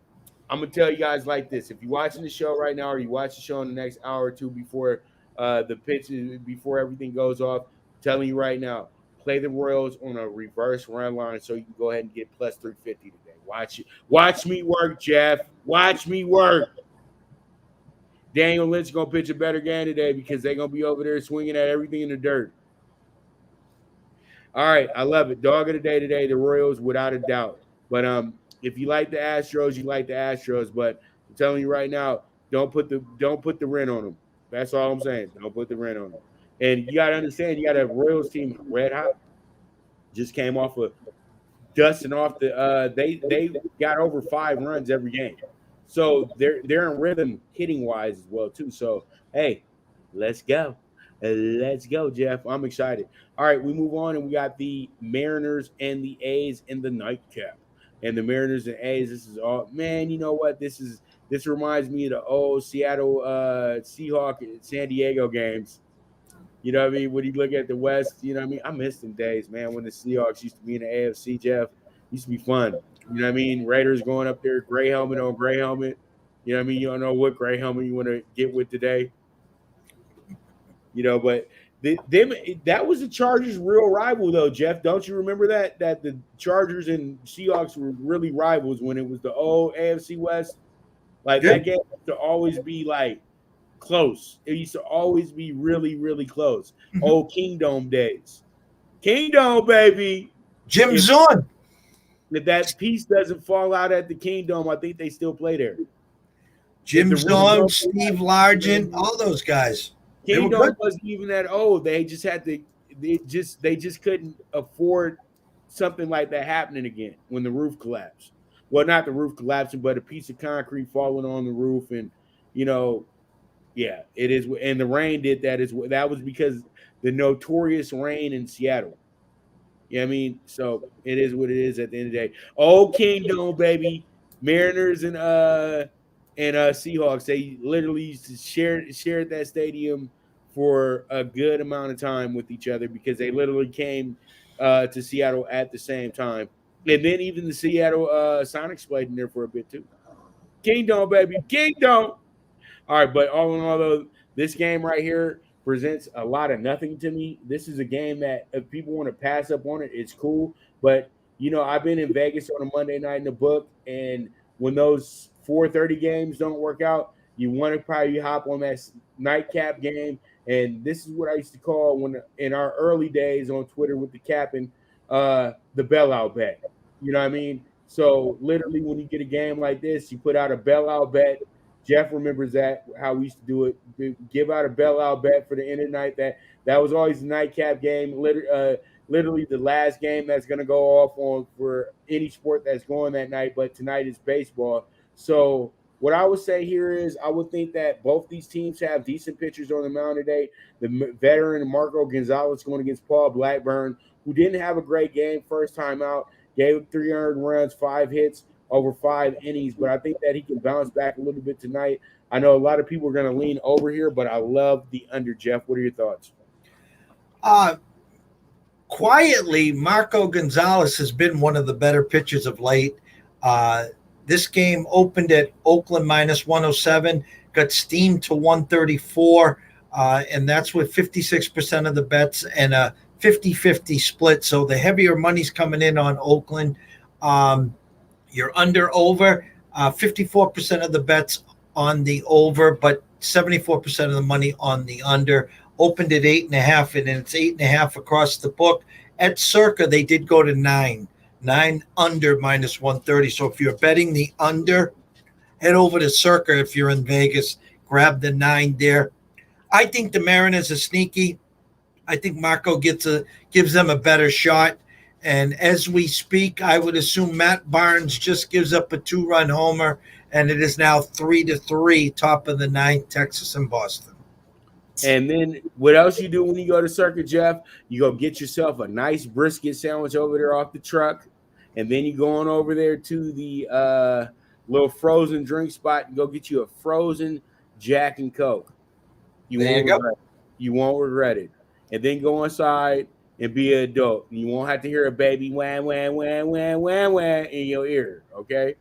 I'm going to tell you guys like this. If you're watching the show right now or you watch the show in the next hour or two before the pitch, before everything goes off, I'm telling you right now, play the Royals on a reverse run line so you can go ahead and get plus 350 today. Watch me work, Jeff. Watch me work. Daniel Lynch is going to pitch a better game today because they're going to be over there swinging at everything in the dirt. All right, I love it. Dog of the day today, the Royals, without a doubt. But if you like the Astros, you like the Astros. But I'm telling you right now, don't put the rent on them. That's all I'm saying. Don't put the rent on them. And you got to understand, you got a Royals team red hot. Just came off of dusting off the they got over 5 runs every game. So they're in rhythm hitting wise as well too. So hey, let's go. Let's go, Jeff. I'm excited. All right, we move on and we got the Mariners and the A's in the nightcap. And the Mariners and A's, this is all, man, you know what? This reminds me of the old Seattle Seahawks San Diego games. You know what I mean? When you look at the West, you know what I mean? I miss them days, man, when the Seahawks used to be in the AFC, Jeff. Used to be fun. You know what I mean? Raiders going up there, gray helmet on gray helmet. You know what I mean? You don't know what gray helmet you want to get with today. But that was the Chargers' real rival, though, Jeff. Don't you remember that the Chargers and Seahawks were really rivals when it was the old AFC West? Like that game used to always be like close. It used to always be really, really close. Old Kingdom days. Kingdom, baby. Jim Zorn. If that piece doesn't fall out at the Kingdom, I think they still play there. Jim Zorn, Steve Largent, all those guys. Kingdom wasn't even that old. They just had to. They just couldn't afford something like that happening again when the roof collapsed. Well, not the roof collapsing, but a piece of concrete falling on the roof, and yeah, it is. And the rain did that as well. That was because the notorious rain in Seattle. You know what I mean? So it is what it is at the end of the day. Old Kingdom, baby. Mariners and Seahawks, they literally used to share that stadium for a good amount of time with each other because they literally came to Seattle at the same time. And then even the Seattle Sonics played in there for a bit too. Kingdom, baby. Kingdom. All right, but all in all, though, this game right here presents a lot of nothing to me. This is a game that if people want to pass up on it, it's cool. But, I've been in Vegas on a Monday night in the book, and when those 4:30 games don't work out, you want to probably hop on that nightcap game. And this is what I used to call when in our early days on Twitter with the capping, the bailout bet. You know what I mean? So literally when you get a game like this, you put out a bailout bet. Jeff remembers that, how we used to do it. Give out a bailout bet for the end of the night. That was always the nightcap game. Literally the last game that's going to go off on for any sport that's going that night. But tonight is baseball. So what I would say here is I would think that both these teams have decent pitchers on the mound today. The veteran Marco Gonzalez going against Paul Blackburn, who didn't have a great game first time out, gave 3 earned runs, 5 hits over 5 innings, but I think that he can bounce back a little bit tonight. I know a lot of people are going to lean over here, but I love the under, Jeff. What are your thoughts? Quietly, Marco Gonzalez has been one of the better pitchers of late. This game opened at Oakland minus 107, got steamed to 134, and that's with 56% of the bets and a 50-50 split. So the heavier money's coming in on Oakland. You're under over 54% of the bets on the over, but 74% of the money on the under. Opened at 8.5, and it's 8.5 across the book. At Circa, they did go to 9 under minus 130. So if you're betting the under, head over to Circa. If you're in Vegas, grab the 9 there. I think the Mariners are sneaky. I think Marco gives them a better shot. And as we speak, I would assume Matt Barnes just gives up a 2-run homer, and it is now 3-3, top of the 9th, Texas and Boston. And then what else you do when you go to Circuit, Jeff? You go get yourself a nice brisket sandwich over there off the truck, and then you go on over there to the little frozen drink spot and go get you a frozen Jack and Coke. You won't regret it. And then go inside and be an adult. You won't have to hear a baby wham, wham, wham, wham, wham, wham in your ear, okay?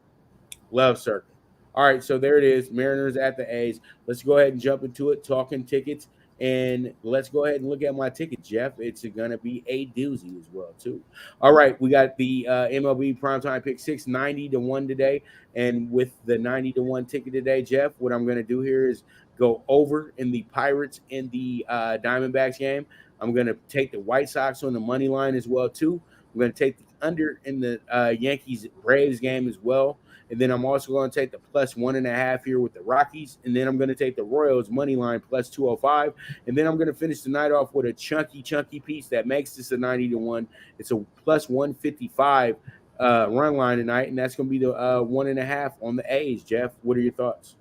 Love Circuit. All right, so there it is, Mariners at the A's. Let's go ahead and jump into it, talking tickets, and let's go ahead and look at my ticket, Jeff. It's going to be a doozy as well, too. All right, we got the MLB PrimeTime PK6, 90-1 today, and with the 90-1 ticket today, Jeff, what I'm going to do here is go over in the Pirates and the Diamondbacks game. I'm going to take the White Sox on the money line as well, too. I'm going to take the under in the Yankees-Braves game as well. And then I'm also going to take the plus 1.5 here with the Rockies. And then I'm going to take the Royals money line plus 205. And then I'm going to finish the night off with a chunky piece that makes this a 90-1. It's a plus 155 run line tonight. And that's going to be the 1.5 on the A's. Jeff, what are your thoughts?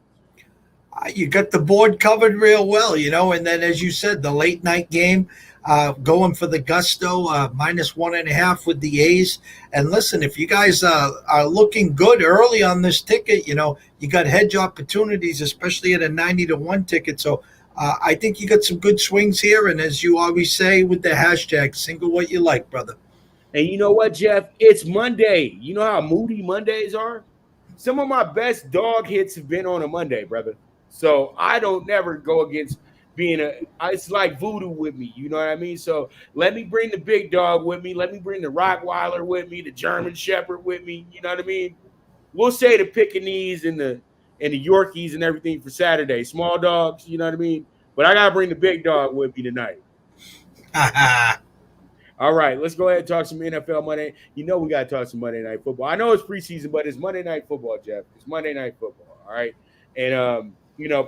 You got the board covered real well, and then as you said, the late night game, going for the gusto, minus 1.5 with the A's. And listen, if you guys are looking good early on this ticket, you got hedge opportunities, especially at a 90-1 ticket. So I think you got some good swings here. And as you always say with the hashtag, single what you like, brother. And you know what, Jeff? It's Monday. You know how moody Mondays are? Some of my best dog hits have been on a Monday, brother. So I don't never go against it's like voodoo with me. You know what I mean? So let me bring the big dog with me. Let me bring the Rottweiler with me, the German Shepherd with me. You know what I mean? We'll say the Pekingese and the Yorkies and everything for Saturday. Small dogs, you know what I mean? But I gotta bring the big dog with me tonight. All right, let's go ahead and talk some NFL Monday. You know we gotta talk some Monday Night Football. I know it's preseason, but it's Monday Night Football, Jeff. It's Monday Night Football. All right, and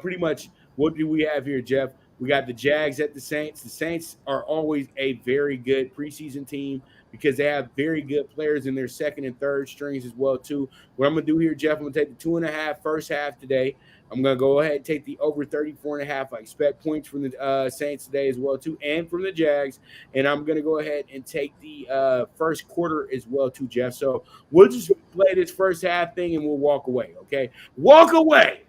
pretty much what do we have here, Jeff? We got the Jags at the Saints. The Saints are always a very good preseason team because they have very good players in their second and third strings as well too. What I'm gonna do here, Jeff, I'm gonna take the 2.5 first half today. I'm gonna go ahead and take the over 34.5. I expect points from the Saints today as well too, and from the Jags. And I'm gonna go ahead and take the first quarter as well too, Jeff. So we'll just play this first half thing and we'll walk away. Okay, walk away.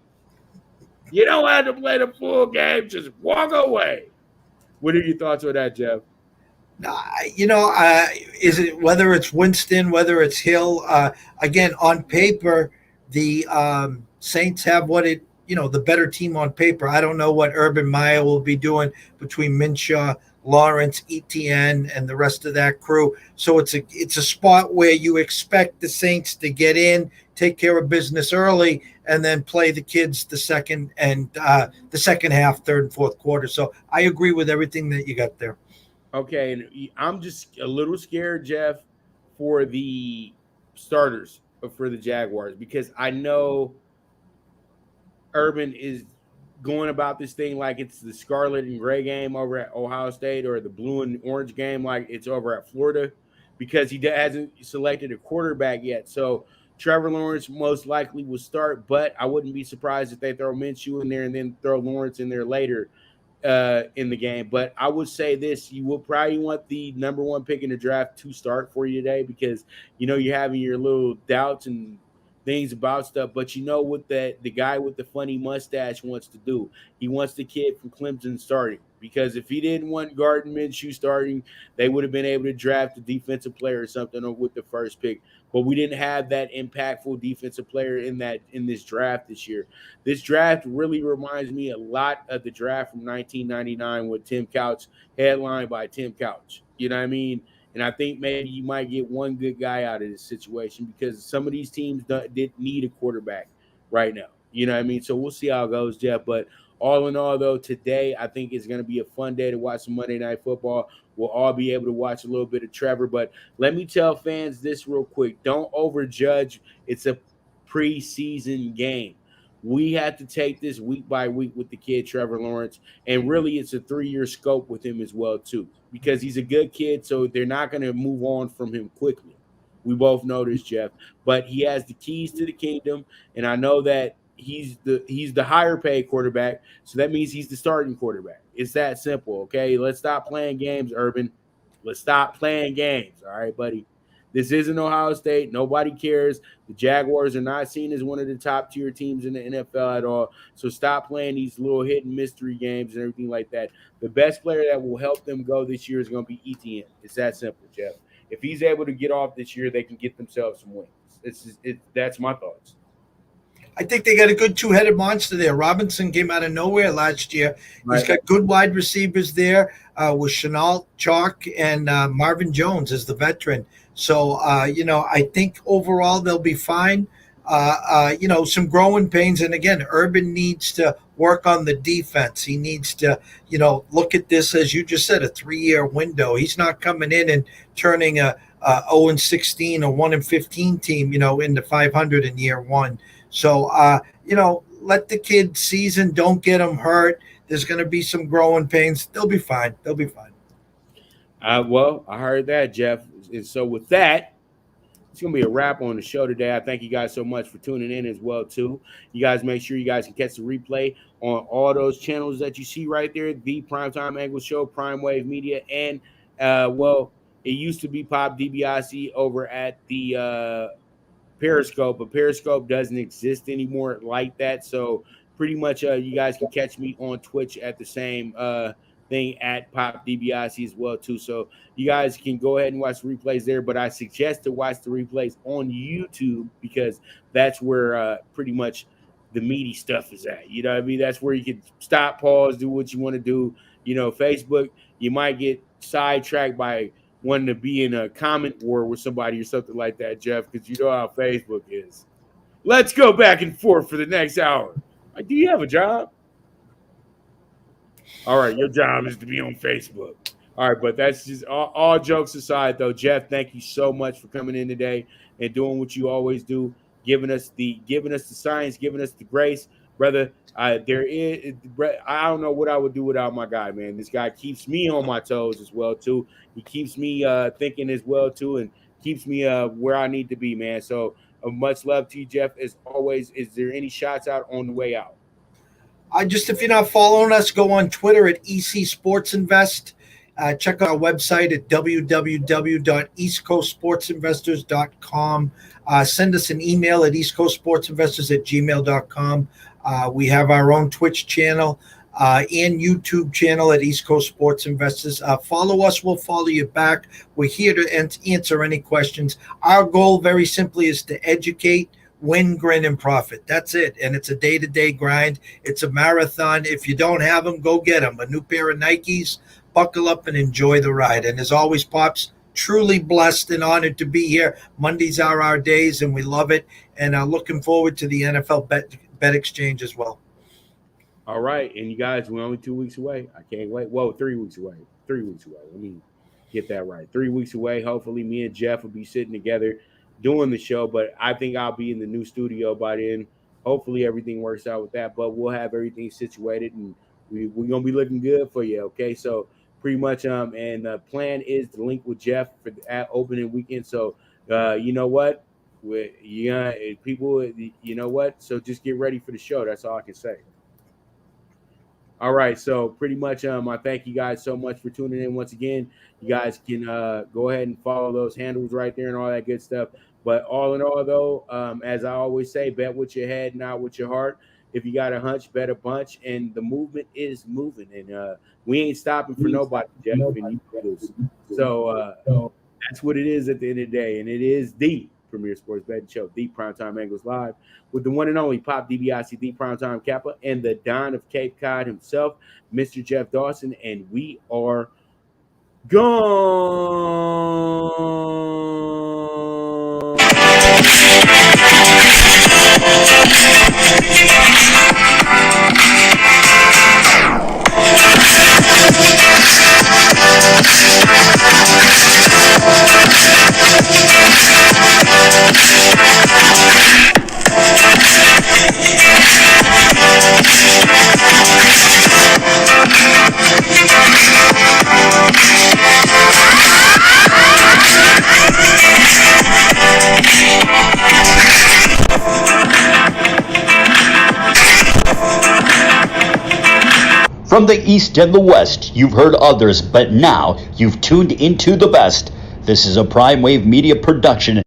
You don't have to play the full game. Just walk away. What are your thoughts on that, Jeff? Is it whether it's Winston, whether it's Hill? Again, on paper, the Saints have the better team on paper. I don't know what Urban Meyer will be doing between Minshew, Lawrence, Etienne, and the rest of that crew. So it's a spot where you expect the Saints to get in, take care of business early, and then play the kids the second half, third and fourth quarter. So I agree with everything that you got there. Okay, and I'm just a little scared, Jeff, for the starters for the Jaguars because I know Urban is going about this thing like it's the scarlet and gray game over at Ohio State or the blue and orange game like it's over at Florida because he hasn't selected a quarterback yet. So Trevor Lawrence most likely will start, but I wouldn't be surprised if they throw Minshew in there and then throw Lawrence in there later in the game. But I would say this, you will probably want the number one pick in the draft to start for you today because, you're having your little doubts and things about stuff, but what the guy with the funny mustache wants to do. He wants the kid from Clemson starting because if he didn't want Gardner Minshew starting, they would have been able to draft a defensive player or something with the first pick. But we didn't have that impactful defensive player in this draft this year. This draft really reminds me a lot of the draft from 1999 with Tim Couch, headlined by Tim Couch. You know what I mean? And I think maybe you might get one good guy out of this situation because some of these teams didn't need a quarterback right now. You know what I mean? So we'll see how it goes, Jeff. But all in all, though, today I think it's going to be a fun day to watch some Monday Night Football. We'll all be able to watch a little bit of Trevor. But let me tell fans this real quick. Don't overjudge. It's a preseason game. We have to take this week by week with the kid, Trevor Lawrence. And really, it's a 3-year scope with him as well, too, because he's a good kid. So they're not going to move on from him quickly. We both know this, Jeff. But he has the keys to the kingdom. And I know that he's the higher paid quarterback. So that means he's the starting quarterback. It's that simple, okay? Let's stop playing games, Urban. Let's stop playing games. All right, buddy? This isn't Ohio State. Nobody cares. The Jaguars are not seen as one of the top tier teams in the NFL at all. So stop playing these little hidden mystery games and everything like that. The best player that will help them go this year is going to be Etienne. It's that simple, Jeff. If he's able to get off this year, they can get themselves some wins. That's my thoughts. I think they got a good two-headed monster there. Robinson came out of nowhere last year. Right. He's got good wide receivers there with Chenault, Chalk, and Marvin Jones as the veteran. So, I think overall they'll be fine. Some growing pains. And again, Urban needs to work on the defense. He needs to, look at this, as you just said, a 3-year window. He's not coming in and turning a 0-16 or 1-15 team, into 500 in year one. So, let the kid season. Don't get them hurt. There's going to be some growing pains. They'll be fine. Well, I heard that, Jeff. And so with that, it's going to be a wrap on the show today. I thank you guys so much for tuning in as well, too. You guys make sure you guys can catch the replay on all those channels that you see right there, the Primetime Angle Show, Prime Wave Media, and, it used to be Pop DBIC over at the Periscope, but Periscope doesn't exist anymore like that. So pretty much you guys can catch me on Twitch at the same thing at Pop DBIC as well too. So you guys can go ahead and watch the replays there, but I suggest to watch the replays on YouTube because that's where pretty much the meaty stuff is at. You know what I mean? That's where you can stop, pause, do what you want to do. You know, Facebook, you might get sidetracked by wanting to be in a comment war with somebody or something like that, Jeff, because you know how Facebook is. Let's go back and forth for the next hour. Like, do you have a job? All right, your job is to be on Facebook. All right, but that's just all jokes aside, though. Jeff, thank you so much for coming in today and doing what you always do, giving us the science, giving us the grace, brother. I don't know what I would do without my guy, man. This guy keeps me on my toes as well too. He keeps me thinking as well too, and keeps me where I need to be, man. So much love to you, Jeff. As always, is there any shots out on the way out? If you're not following us, go on Twitter at EC Sports Invest. Check out our website at www.eastcoastsportsinvestors.com. Send us an email at eastcoastsportsinvestors@gmail.com. We have our own Twitch channel and YouTube channel at East Coast Sports Investors. Follow us. We'll follow you back. We're here to answer any questions. Our goal, very simply, is to educate, win, grin, and profit. That's it. And it's a day-to-day grind. It's a marathon. If you don't have them, go get them. A new pair of Nikes, buckle up and enjoy the ride. And as always, Pops, truly blessed and honored to be here. Mondays are our days, and we love it. And looking forward to the NFL bet exchange as well. All right. And you guys, we're only 2 weeks away. I can't wait. Whoa, 3 weeks away. 3 weeks away. Let me get that right. 3 weeks away. Hopefully me and Jeff will be sitting together doing the show, but I think I'll be in the new studio by then. Hopefully everything works out with that, but we'll have everything situated, and we're going to be looking good for you, okay? So pretty much, and the plan is to link with Jeff for the opening weekend. So you know what? People, you know what? So just get ready for the show. That's all I can say. All right, so pretty much, I thank you guys so much for tuning in once again. You guys can go ahead and follow those handles right there and all that good stuff. But all in all, though, as I always say, bet with your head, not with your heart. If you got a hunch, bet a bunch. And the movement is moving, and we ain't stopping for nobody, Jeff. So that's what it is at the end of the day, and it is the premier sports betting show, the Primetime Angles Live, with the one and only Pop DBacks, the Primetime Kappa, and the Don of Cape Cod himself, Mr. Jeff Dawson, and we are gone. From the East and the West, you've heard others, but now you've tuned into the best. This is a Prime Wave Media production.